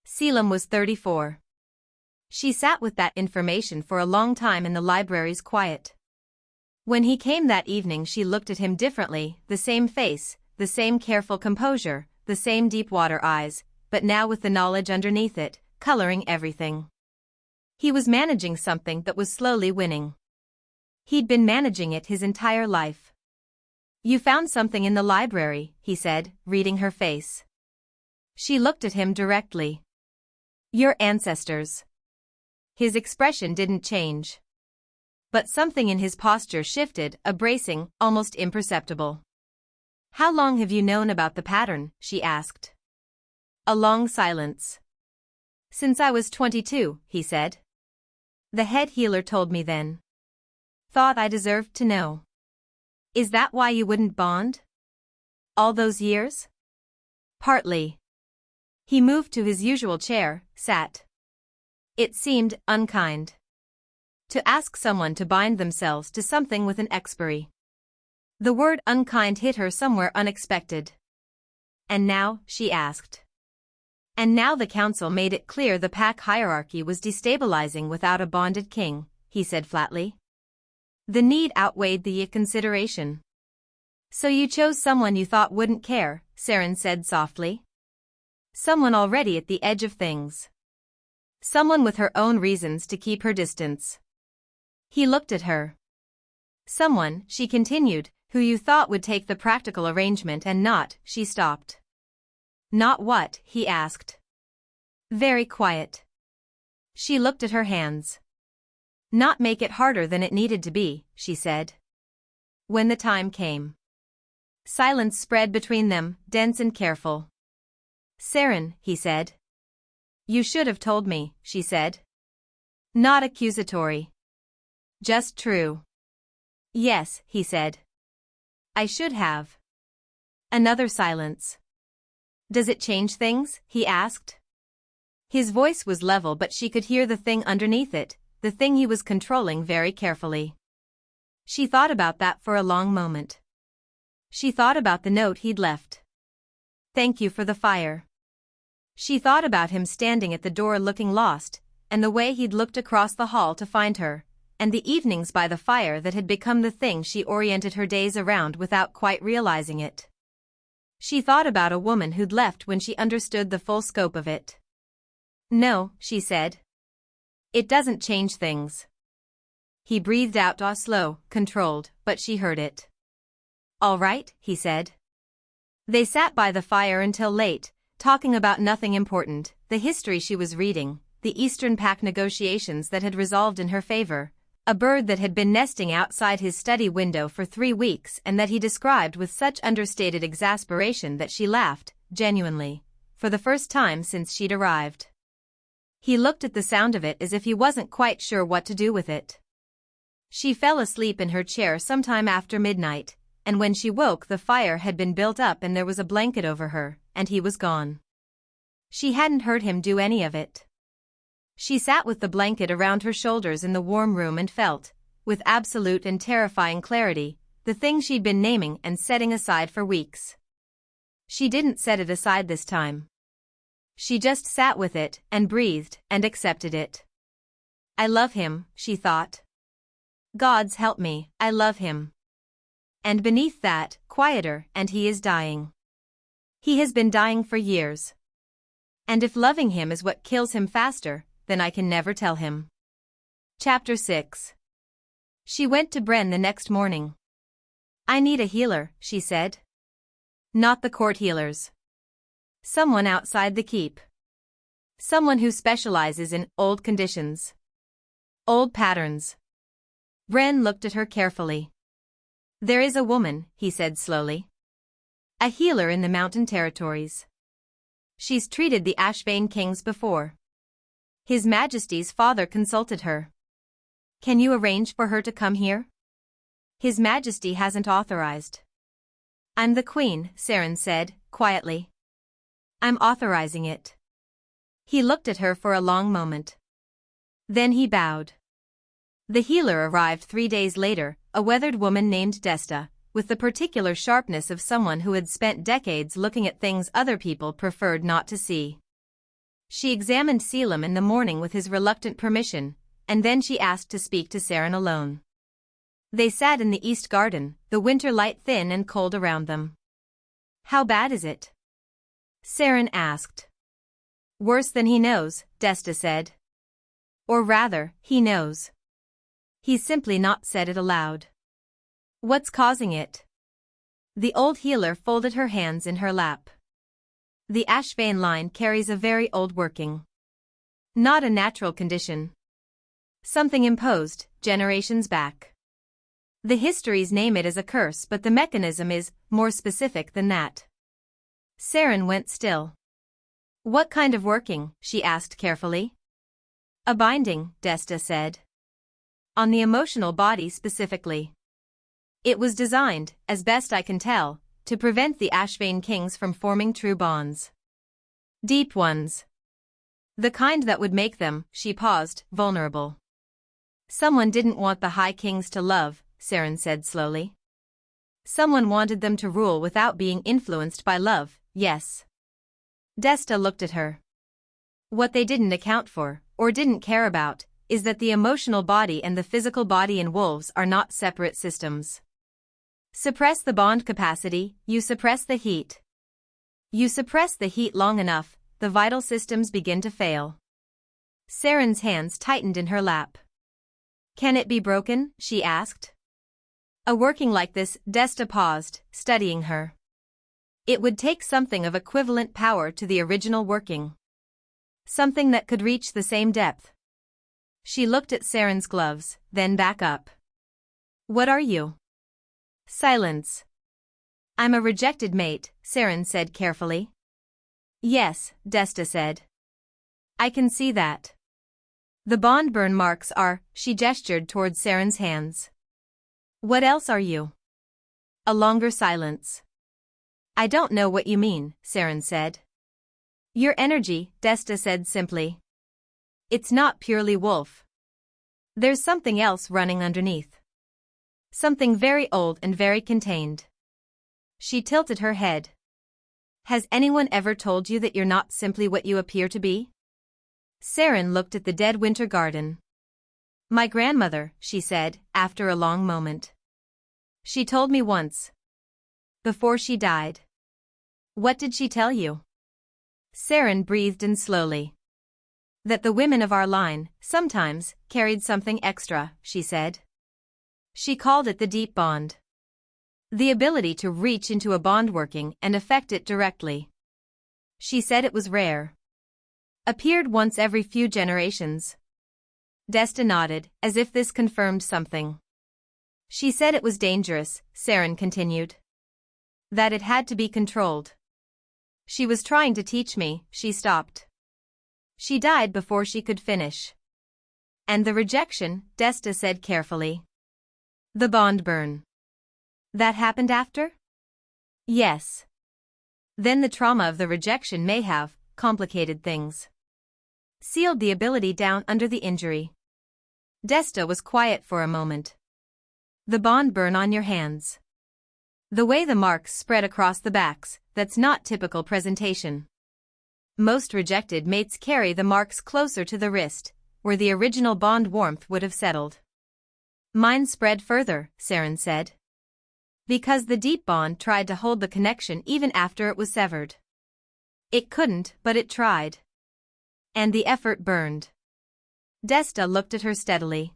[SPEAKER 1] Caelum was 34. She sat with that information for a long time in the library's quiet. When he came that evening, she looked at him differently, the same face, the same careful composure, the same deep-water eyes, but now with the knowledge underneath it, coloring everything. He was managing something that was slowly winning. He'd been managing it his entire life. "You found something in the library," he said, reading her face. She looked at him directly. "Your ancestors." His expression didn't change. But something in his posture shifted, a bracing, almost imperceptible. "How long have you known about the pattern?" she asked. A long silence. "Since I was 22, he said. "The head healer told me then. Thought I deserved to know." "Is that why you wouldn't bond? All those years?" "Partly." He moved to his usual chair, sat. It seemed unkind to ask someone to bind themselves to something with an expiry. The word unkind hit her somewhere unexpected. "And now?" she asked. "And now the council made it clear the pack hierarchy was destabilizing without a bonded king," he said flatly. The need outweighed the consideration. "So you chose someone you thought wouldn't care," Seren said softly. "Someone already at the edge of things. Someone with her own reasons to keep her distance." He looked at her. "Someone," she continued, "who you thought would take the practical arrangement and not," she stopped. "Not what?" he asked. Very quiet. She looked at her hands. "Not make it harder than it needed to be," she said. When the time came. Silence spread between them, dense and careful. "Seren," he said. "You should have told me," she said. Not accusatory. Just true. "Yes," he said. "I should have." Another silence. "Does it change things?" he asked. His voice was level, but she could hear the thing underneath it, the thing he was controlling very carefully. She thought about that for a long moment. She thought about the note he'd left. "Thank you for the fire." She thought about him standing at the door looking lost, and the way he'd looked across the hall to find her, and the evenings by the fire that had become the thing she oriented her days around without quite realizing it. She thought about a woman who'd left when she understood the full scope of it. "No," she said. "It doesn't change things." He breathed out, slow, controlled, but she heard it. "All right," he said. They sat by the fire until late, talking about nothing important, the history she was reading, the Eastern Pact negotiations that had resolved in her favor, a bird that had been nesting outside his study window for 3 weeks and that he described with such understated exasperation that she laughed, genuinely, for the first time since she'd arrived. He looked at the sound of it as if he wasn't quite sure what to do with it. She fell asleep in her chair sometime after midnight, and when she woke the fire had been built up and there was a blanket over her, and he was gone. She hadn't heard him do any of it. She sat with the blanket around her shoulders in the warm room and felt, with absolute and terrifying clarity, the thing she'd been naming and setting aside for weeks. She didn't set it aside this time. She just sat with it and breathed and accepted it. "I love him," she thought. "Gods help me, I love him." And beneath that, quieter, "and he is dying. He has been dying for years. And if loving him is what kills him faster, then I can never tell him." Chapter 6. She went to Bren the next morning. "I need a healer," she said. "Not the court healers. Someone outside the keep. Someone who specializes in old conditions. Old patterns." Bren looked at her carefully. "There is a woman," he said slowly. "A healer in the mountain territories. She's treated the Ashvane kings before. His Majesty's father consulted her. Can you arrange for her to come here?" "His Majesty hasn't authorized." "I'm the Queen," Seren said, quietly. "I'm authorizing it." He looked at her for a long moment. Then he bowed. The healer arrived 3 days later, a weathered woman named Desta, with the particular sharpness of someone who had spent decades looking at things other people preferred not to see. She examined Caelum in the morning with his reluctant permission, and then she asked to speak to Seren alone. They sat in the east garden, the winter light thin and cold around them. "How bad is it?" Seren asked. "Worse than he knows," Desta said. "Or rather, he knows. He's simply not said it aloud." "What's causing it?" The old healer folded her hands in her lap. "The Ashvane line carries a very old working. Not a natural condition. Something imposed, generations back. The histories name it as a curse, but the mechanism is more specific than that." Seren went still. "What kind of working?" she asked carefully. "A binding," Desta said. "On the emotional body specifically. It was designed, as best I can tell, to prevent the Ashvane kings from forming true bonds. Deep ones. The kind that would make them," she paused, "vulnerable. Someone didn't want the High Kings to love," Seren said slowly. "Someone wanted them to rule without being influenced by love, yes." Desta looked at her. "What they didn't account for, or didn't care about, is that the emotional body and the physical body in wolves are not separate systems. Suppress the bond capacity, you suppress the heat. You suppress the heat long enough, the vital systems begin to fail." Seren's hands tightened in her lap. "Can it be broken?" she asked. "A working like this," Desta paused, studying her. "It would take something of equivalent power to the original working. Something that could reach the same depth." She looked at Seren's gloves, then back up. "What are you?" Silence. "I'm a rejected mate," Seren said carefully. "Yes," Desta said. "I can see that. The bond burn marks are," she gestured towards Seren's hands. "What else are you?" A longer silence. "I don't know what you mean," Seren said. "Your energy," Desta said simply. "It's not purely wolf. There's something else running underneath. Something very old and very contained." She tilted her head. "Has anyone ever told you that you're not simply what you appear to be?" Seren looked at the dead winter garden. "My grandmother," she said, after a long moment. "She told me once. Before she died." "What did she tell you?" Seren breathed in slowly. "That the women of our line, sometimes, carried something extra," she said. She called it the deep bond. The ability to reach into a bond working and affect it directly. She said it was rare. Appeared once every few generations. Desta nodded, as if this confirmed something. "She said it was dangerous," Seren continued. "That it had to be controlled. She was trying to teach me." She stopped. "She died before she could finish." "And the rejection," Desta said carefully. "The bond burn. That happened after?" "Yes. Then the trauma of the rejection may have complicated things. Sealed the ability down under the injury." Desta was quiet for a moment. "The bond burn on your hands. The way the marks spread across the backs, that's not typical presentation. Most rejected mates carry the marks closer to the wrist, where the original bond warmth would have settled. Mine spread further," Seren said. "Because the deep bond tried to hold the connection even after it was severed. It couldn't, but it tried. And the effort burned." Desta looked at her steadily.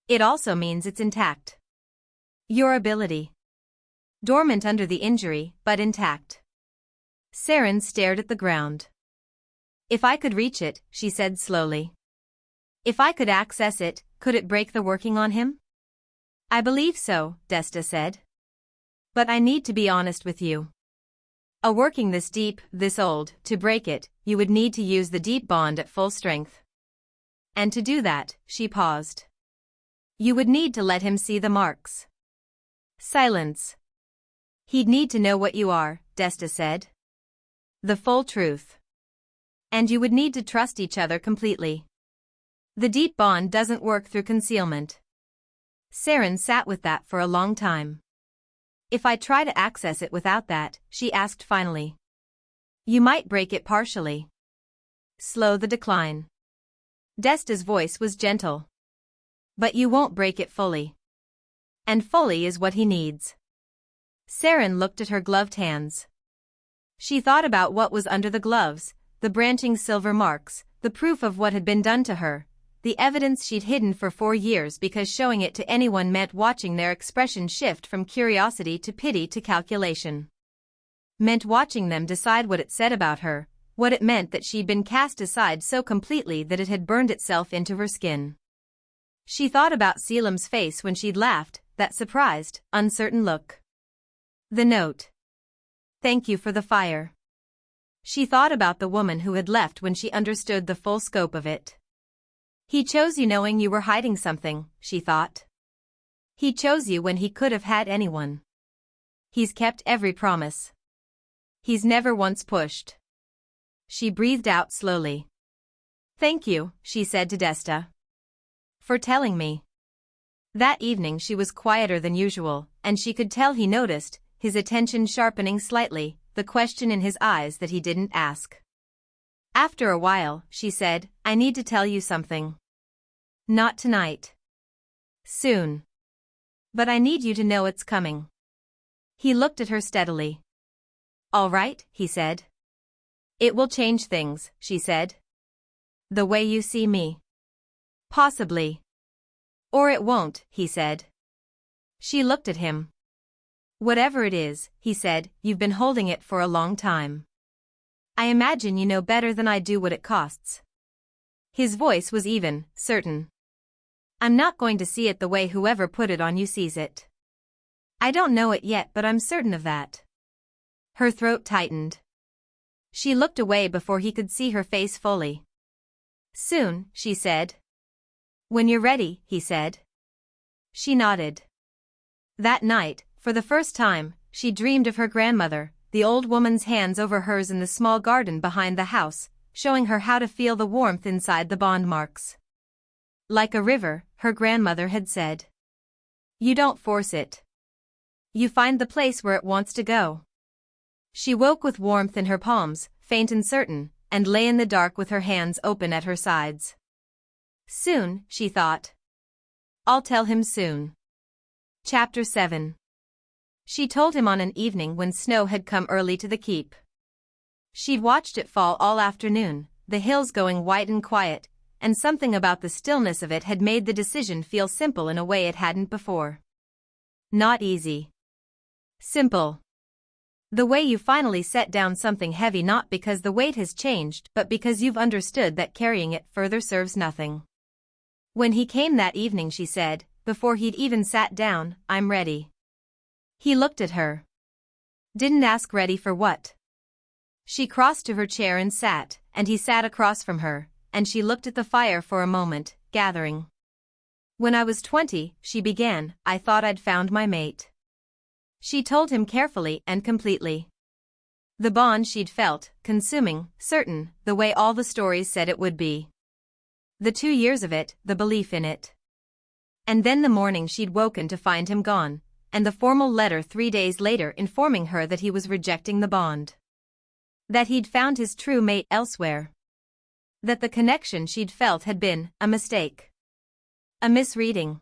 [SPEAKER 1] "It also means it's intact. Your ability. Dormant under the injury, but intact." Seren stared at the ground. "If I could reach it," she said slowly. "If I could access it, could it break the working on him?" "I believe so," Desta said. "But I need to be honest with you. A working this deep, this old, to break it, you would need to use the deep bond at full strength. And to do that," she paused, "you would need to let him see the marks." Silence. "He'd need to know what you are," Desta said. "The full truth. And you would need to trust each other completely. The deep bond doesn't work through concealment." Seren sat with that for a long time. If I try to access it without that, she asked finally. You might break it partially. Slow the decline. Desta's voice was gentle. But you won't break it fully. And fully is what he needs. Seren looked at her gloved hands. She thought about what was under the gloves, the branching silver marks, the proof of what had been done to her, the evidence she'd hidden for 4 years because showing it to anyone meant watching their expression shift from curiosity to pity to calculation. Meant watching them decide what it said about her, what it meant that she'd been cast aside so completely that it had burned itself into her skin. She thought about Caelum's face when she'd laughed, that surprised, uncertain look. The note. Thank you for the fire. She thought about the woman who had left when she understood the full scope of it. He chose you knowing you were hiding something, she thought. He chose you when he could have had anyone. He's kept every promise. He's never once pushed. She breathed out slowly. Thank you, she said to Desta. For telling me. That evening she was quieter than usual, and she could tell he noticed, his attention sharpening slightly, the question in his eyes that he didn't ask. After a while, she said, I need to tell you something. Not tonight. Soon. But I need you to know it's coming. He looked at her steadily. All right, he said. It will change things, she said. The way you see me. Possibly. Or it won't, he said. She looked at him. Whatever it is, he said, you've been holding it for a long time. I imagine you know better than I do what it costs. His voice was even, certain. I'm not going to see it the way whoever put it on you sees it. I don't know it yet, but I'm certain of that. Her throat tightened. She looked away before he could see her face fully. Soon, she said. When you're ready, he said. She nodded. That night, for the first time, she dreamed of her grandmother, the old woman's hands over hers in the small garden behind the house, showing her how to feel the warmth inside the bond marks. Like a river, her grandmother had said. You don't force it. You find the place where it wants to go. She woke with warmth in her palms, faint and certain, and lay in the dark with her hands open at her sides. Soon, she thought. I'll tell him soon. Chapter 7. She told him on an evening when snow had come early to the keep. She'd watched it fall all afternoon, the hills going white and quiet, and something about the stillness of it had made the decision feel simple in a way it hadn't before. Not easy. Simple. The way you finally set down something heavy not because the weight has changed but because you've understood that carrying it further serves nothing. When he came that evening she said, before he'd even sat down, I'm ready. He looked at her. Didn't ask ready for what. She crossed to her chair and sat, and he sat across from her, and she looked at the fire for a moment, gathering. When I was 20, she began, I thought I'd found my mate. She told him carefully and completely. The bond she'd felt, consuming, certain, the way all the stories said it would be. The 2 years of it, the belief in it. And then the morning she'd woken to find him gone, and the formal letter 3 days later informing her that he was rejecting the bond. That he'd found his true mate elsewhere. That the connection she'd felt had been a mistake. A misreading.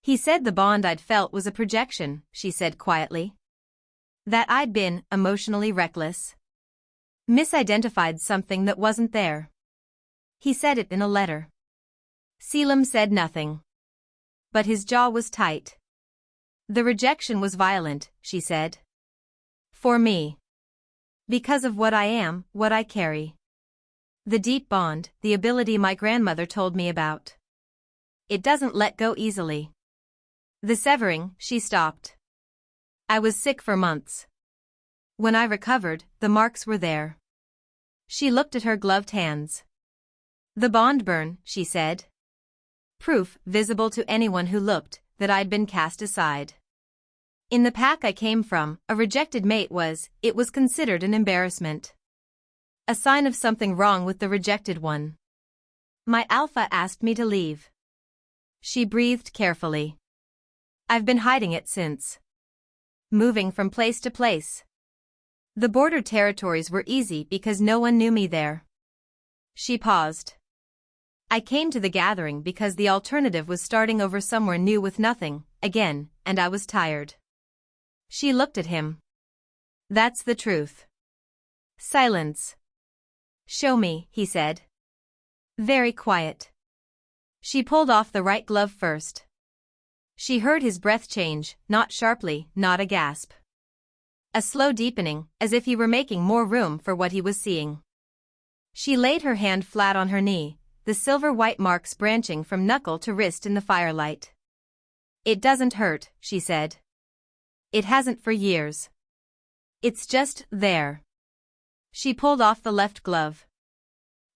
[SPEAKER 1] He said the bond I'd felt was a projection, she said quietly. That I'd been emotionally reckless. Misidentified something that wasn't there. He said it in a letter. Caelum said nothing. But his jaw was tight. The rejection was violent, she said. For me. Because of what I am, what I carry. The deep bond, the ability my grandmother told me about. It doesn't let go easily. The severing, she stopped. I was sick for months. When I recovered, the marks were there. She looked at her gloved hands. The bond burn, she said. Proof, visible to anyone who looked, that I'd been cast aside. In the pack I came from, a rejected mate it was considered an embarrassment. A sign of something wrong with the rejected one. My alpha asked me to leave. She breathed carefully. I've been hiding it since. moving from place to place. The border territories were easy because no one knew me there. She paused. I came to the gathering because the alternative was starting over somewhere new with nothing, again, and I was tired. She looked at him. That's the truth. Silence. Show me, he said. Very quiet. She pulled off the right glove first. She heard his breath change, not sharply, not a gasp. A slow deepening, as if he were making more room for what he was seeing. She laid her hand flat on her knee, the silver-white marks branching from knuckle to wrist in the firelight. It doesn't hurt, she said. It hasn't for years. It's just there. She pulled off the left glove.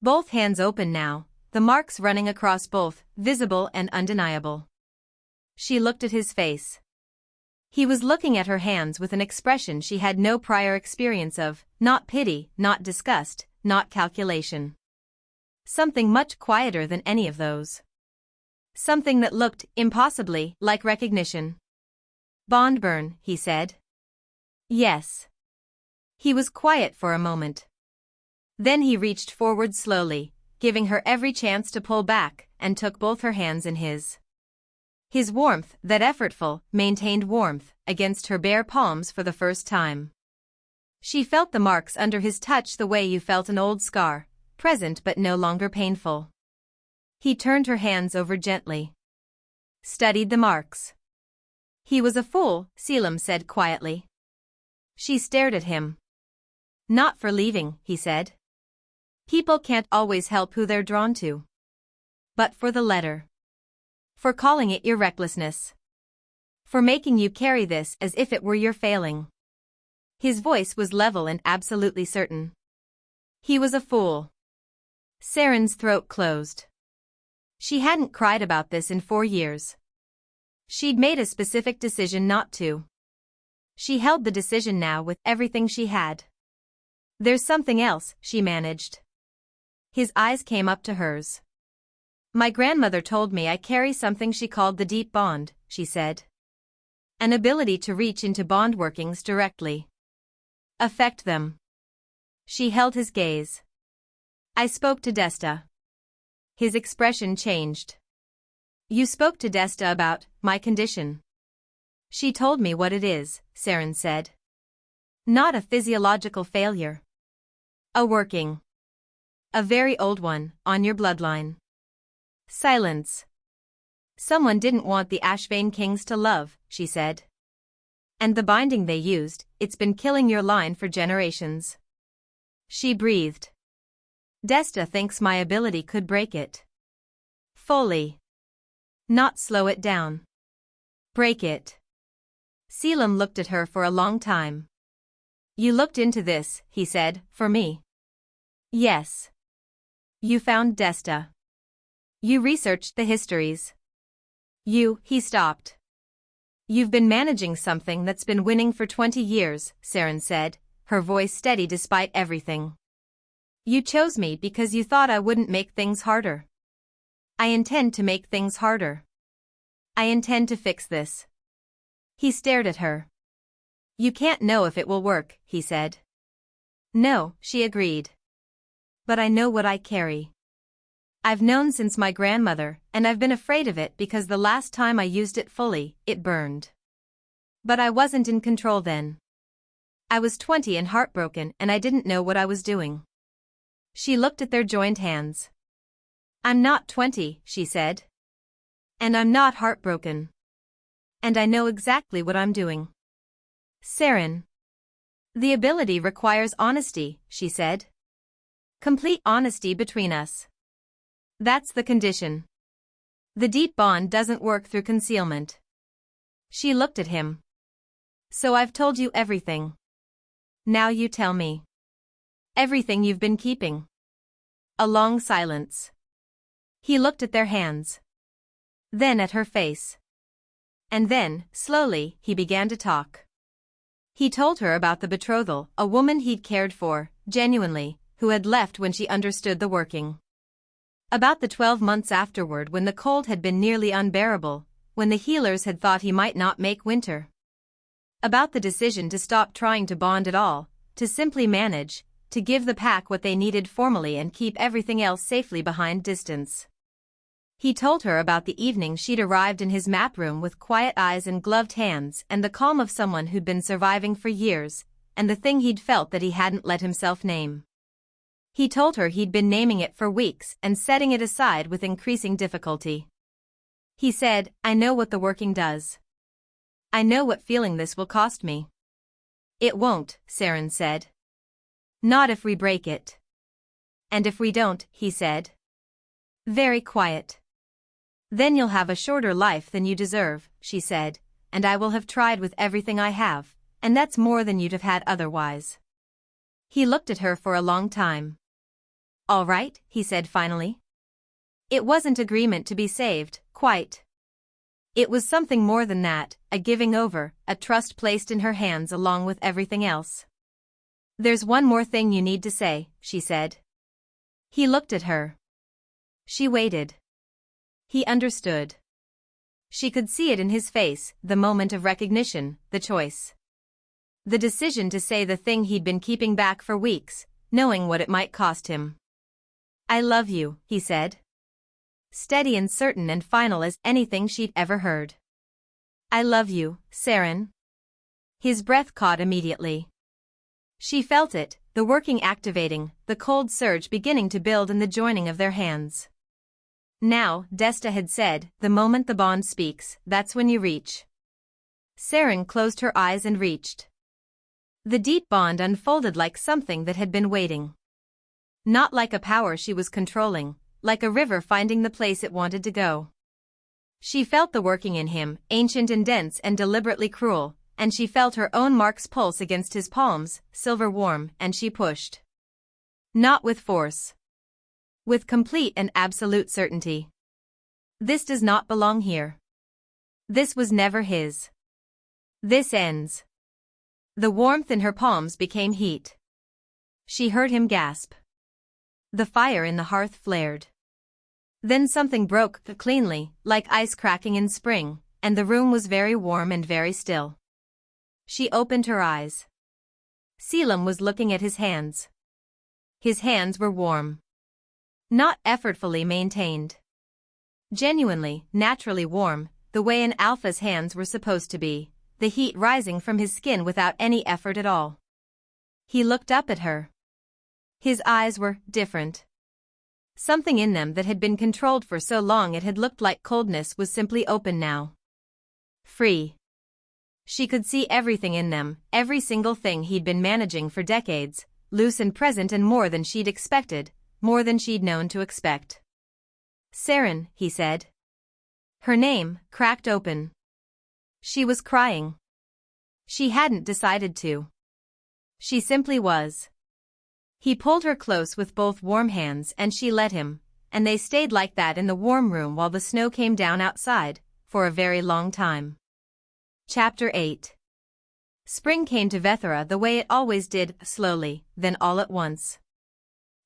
[SPEAKER 1] Both hands open now, the marks running across both, visible and undeniable. She looked at his face. He was looking at her hands with an expression she had no prior experience of, not pity, not disgust, not calculation. Something much quieter than any of those. Something that looked, impossibly, like recognition. Bondburn, he said. Yes. He was quiet for a moment. Then he reached forward slowly, giving her every chance to pull back, and took both her hands in his. His warmth, that effortful, maintained warmth, against her bare palms for the first time. She felt the marks under his touch the way you felt an old scar, present but no longer painful. He turned her hands over gently. Studied the marks. He was a fool, Caelum said quietly. She stared at him. Not for leaving, he said. People can't always help who they're drawn to. But for the letter. For calling it your recklessness. For making you carry this as if it were your failing. His voice was level and absolutely certain. He was a fool. Seren's throat closed. She hadn't cried about this in 4 years. She'd made a specific decision not to. She held the decision now with everything she had. There's something else, she managed. His eyes came up to hers. My grandmother told me I carry something she called the deep bond, she said. An ability to reach into bond workings directly. Affect them. She held his gaze. I spoke to Desta. His expression changed. You spoke to Desta about my condition. She told me what it is, Seren said. Not a physiological failure. A working. A very old one, on your bloodline. Silence. Someone didn't want the Ashvane kings to love, she said. And the binding they used, it's been killing your line for generations. She breathed. Desta thinks my ability could break it. Fully. Not slow it down. Break it. Caelum looked at her for a long time. You looked into this, he said, for me. Yes. You found Desta. You researched the histories. He stopped. You've been managing something that's been winning for 20 years, Seren said, her voice steady despite everything. You chose me because you thought I wouldn't make things harder. I intend to make things harder. I intend to fix this. He stared at her. You can't know if it will work, he said. No, she agreed. But I know what I carry. I've known since my grandmother, and I've been afraid of it because the last time I used it fully, it burned. But I wasn't in control then. I was 20 and heartbroken and I didn't know what I was doing. She looked at their joined hands. I'm not 20, she said. And I'm not heartbroken. And I know exactly what I'm doing. Seren. The ability requires honesty, she said. Complete honesty between us. That's the condition. The deep bond doesn't work through concealment. She looked at him. So I've told you everything. Now you tell me. Everything you've been keeping. A long silence. He looked at their hands. Then at her face. And then, slowly, he began to talk. He told her about the betrothal, a woman he'd cared for, genuinely, who had left when she understood the working. About the 12 months afterward when the cold had been nearly unbearable, when the healers had thought he might not make winter. About the decision to stop trying to bond at all, to simply manage, to give the pack what they needed formally and keep everything else safely behind distance. He told her about the evening she'd arrived in his map room with quiet eyes and gloved hands and the calm of someone who'd been surviving for years, and the thing he'd felt that he hadn't let himself name. He told her he'd been naming it for weeks and setting it aside with increasing difficulty. He said, "I know what the working does. I know what feeling this will cost me." "It won't," Seren said. "Not if we break it." "And if we don't," he said. Very quiet. "Then you'll have a shorter life than you deserve," she said, "and I will have tried with everything I have, and that's more than you'd have had otherwise." He looked at her for a long time. "All right," he said finally. It wasn't agreement to be saved, quite. It was something more than that, a giving over, a trust placed in her hands along with everything else. "There's one more thing you need to say," she said. He looked at her. She waited. He understood. She could see it in his face, the moment of recognition, the choice. The decision to say the thing he'd been keeping back for weeks, knowing what it might cost him. "I love you," he said. Steady and certain and final as anything she'd ever heard. "I love you, Seren." His breath caught immediately. She felt it, the working activating, the cold surge beginning to build in the joining of their hands. Now, Desta had said, the moment the bond speaks, that's when you reach. Seren closed her eyes and reached. The deep bond unfolded like something that had been waiting. Not like a power she was controlling, like a river finding the place it wanted to go. She felt the working in him, ancient and dense and deliberately cruel, and she felt her own marks pulse against his palms, silver warm, and she pushed. Not with force. With complete and absolute certainty. This does not belong here. This was never his. This ends. The warmth in her palms became heat. She heard him gasp. The fire in the hearth flared. Then something broke cleanly, like ice cracking in spring, and the room was very warm and very still. She opened her eyes. Caelum was looking at his hands. His hands were warm. Not effortfully maintained. Genuinely, naturally warm, the way an alpha's hands were supposed to be, the heat rising from his skin without any effort at all. He looked up at her. His eyes were different. Something in them that had been controlled for so long it had looked like coldness was simply open now. Free. She could see everything in them, every single thing he'd been managing for decades, loose and present and more than she'd expected, more than she'd known to expect. "Seren," he said. Her name, cracked open. She was crying. She hadn't decided to. She simply was. He pulled her close with both warm hands and she let him, and they stayed like that in the warm room while the snow came down outside, for a very long time. Chapter 8. Spring came to Vethara the way it always did, slowly, then all at once.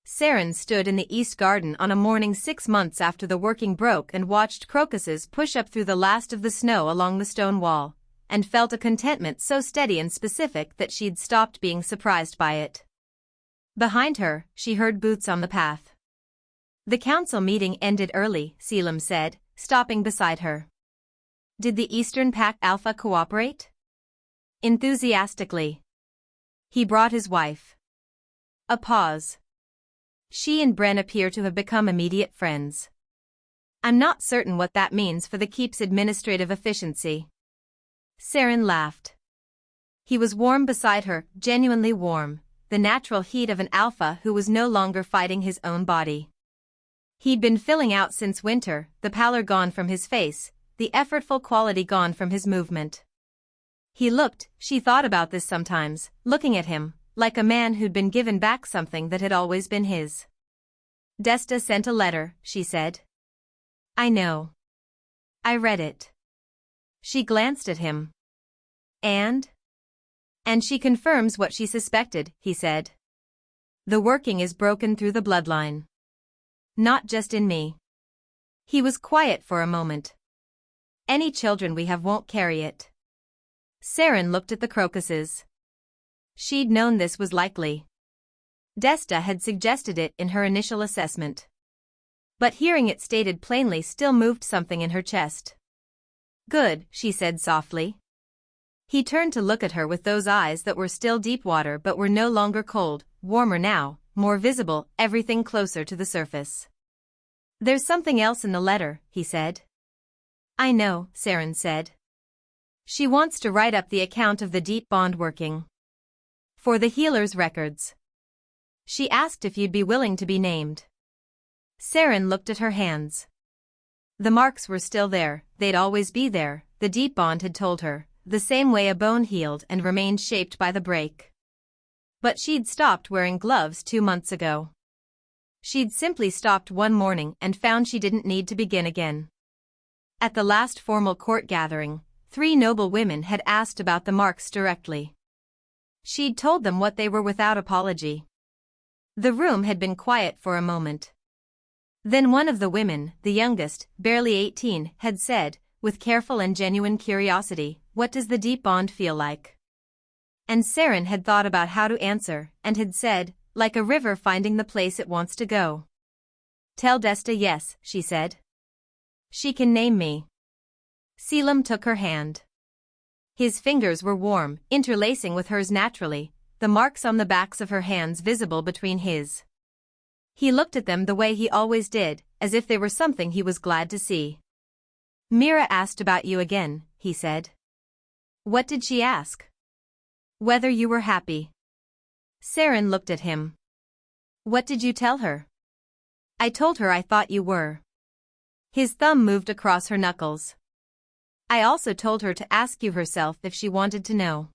[SPEAKER 1] Seren stood in the east garden on a morning 6 months after the working broke and watched crocuses push up through the last of the snow along the stone wall, and felt a contentment so steady and specific that she'd stopped being surprised by it. Behind her, she heard boots on the path. "The council meeting ended early," Caelum said, stopping beside her. "Did the Eastern Pack Alpha cooperate?" Enthusiastically. He brought his wife. A pause. She and Bren appear to have become immediate friends. "I'm not certain what that means for the keep's administrative efficiency." Seren laughed. He was warm beside her, genuinely warm, the natural heat of an alpha who was no longer fighting his own body. He'd been filling out since winter, the pallor gone from his face, the effortful quality gone from his movement. He looked, she thought about this sometimes, looking at him, like a man who'd been given back something that had always been his. "Desta sent a letter," she said. "I know. I read it." She glanced at him. And she confirms what she suspected," he said. "The working is broken through the bloodline. Not just in me." He was quiet for a moment. "Any children we have won't carry it." Seren looked at the crocuses. She'd known this was likely. Desta had suggested it in her initial assessment. But hearing it stated plainly still moved something in her chest. "Good," she said softly. He turned to look at her with those eyes that were still deep water but were no longer cold, warmer now, more visible, everything closer to the surface. "There's something else in the letter," he said. "I know," Seren said. "She wants to write up the account of the deep bond working. For the healer's records. She asked if you'd be willing to be named." Seren looked at her hands. The marks were still there, they'd always be there, the deep bond had told her, the same way a bone healed and remained shaped by the break. But she'd stopped wearing gloves 2 months ago. She'd simply stopped one morning and found she didn't need to begin again. At the last formal court gathering, 3 noble women had asked about the marks directly. She'd told them what they were without apology. The room had been quiet for a moment. Then one of the women, the youngest, barely 18, had said, with careful and genuine curiosity, "What does the deep bond feel like?" And Seren had thought about how to answer, and had said, "Like a river finding the place it wants to go." "Tell Desta yes," she said. "She can name me." Caelum took her hand. His fingers were warm, interlacing with hers naturally, the marks on the backs of her hands visible between his. He looked at them the way he always did, as if they were something he was glad to see. "Mira asked about you again," he said. "What did she ask?" "Whether you were happy." Seren looked at him. "What did you tell her?" "I told her I thought you were." His thumb moved across her knuckles. "I also told her to ask you herself if she wanted to know."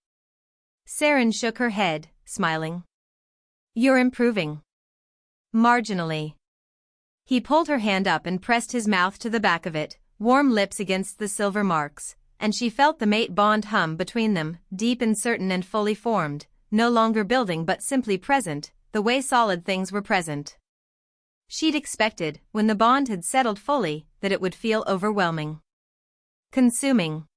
[SPEAKER 1] Seren shook her head, smiling. "You're improving." "Marginally." He pulled her hand up and pressed his mouth to the back of it, warm lips against the silver marks, and she felt the mate bond hum between them, deep and certain and fully formed, no longer building but simply present, the way solid things were present. She'd expected, when the bond had settled fully, that it would feel overwhelming. Consuming.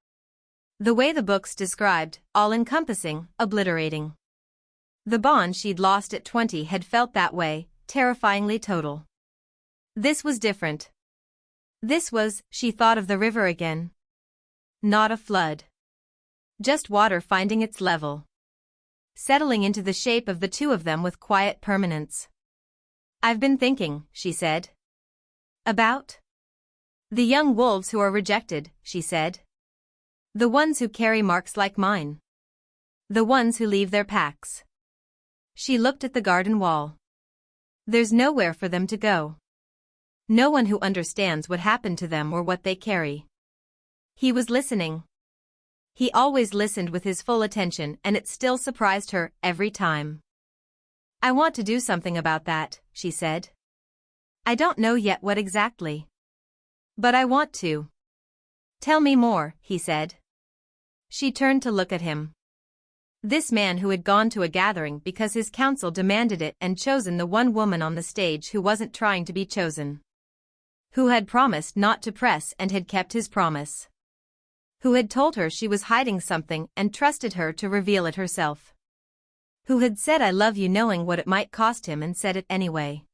[SPEAKER 1] The way the books described, all-encompassing, obliterating. The bond she'd lost at 20 had felt that way, terrifyingly total. This was different. This was, she thought of the river again. Not a flood. Just water finding its level. Settling into the shape of the two of them with quiet permanence. "I've been thinking," she said. "About?" "The young wolves who are rejected," she said. "The ones who carry marks like mine. The ones who leave their packs." She looked at the garden wall. "There's nowhere for them to go. No one who understands what happened to them or what they carry." He was listening. He always listened with his full attention, and it still surprised her, every time. "I want to do something about that," she said. "I don't know yet what exactly. But I want to." "Tell me more," he said. She turned to look at him. This man who had gone to a gathering because his council demanded it and chosen the one woman on the stage who wasn't trying to be chosen. Who had promised not to press and had kept his promise. Who had told her she was hiding something and trusted her to reveal it herself. Who had said "I love you" knowing what it might cost him and said it anyway.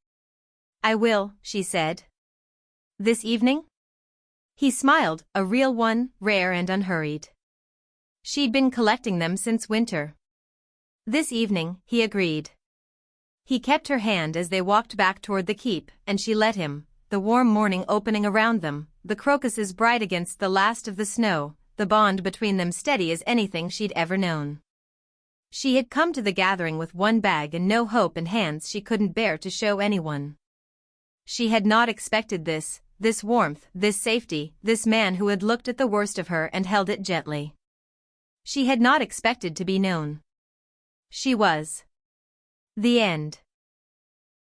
[SPEAKER 1] "I will," she said. "This evening?" He smiled, a real one, rare and unhurried. She'd been collecting them since winter. "This evening," he agreed. He kept her hand as they walked back toward the keep, and she let him, the warm morning opening around them, the crocuses bright against the last of the snow, the bond between them steady as anything she'd ever known. She had come to the gathering with one bag and no hope and hands she couldn't bear to show anyone. She had not expected this warmth, this safety, this man who had looked at the worst of her and held it gently. She had not expected to be known. She was. The end.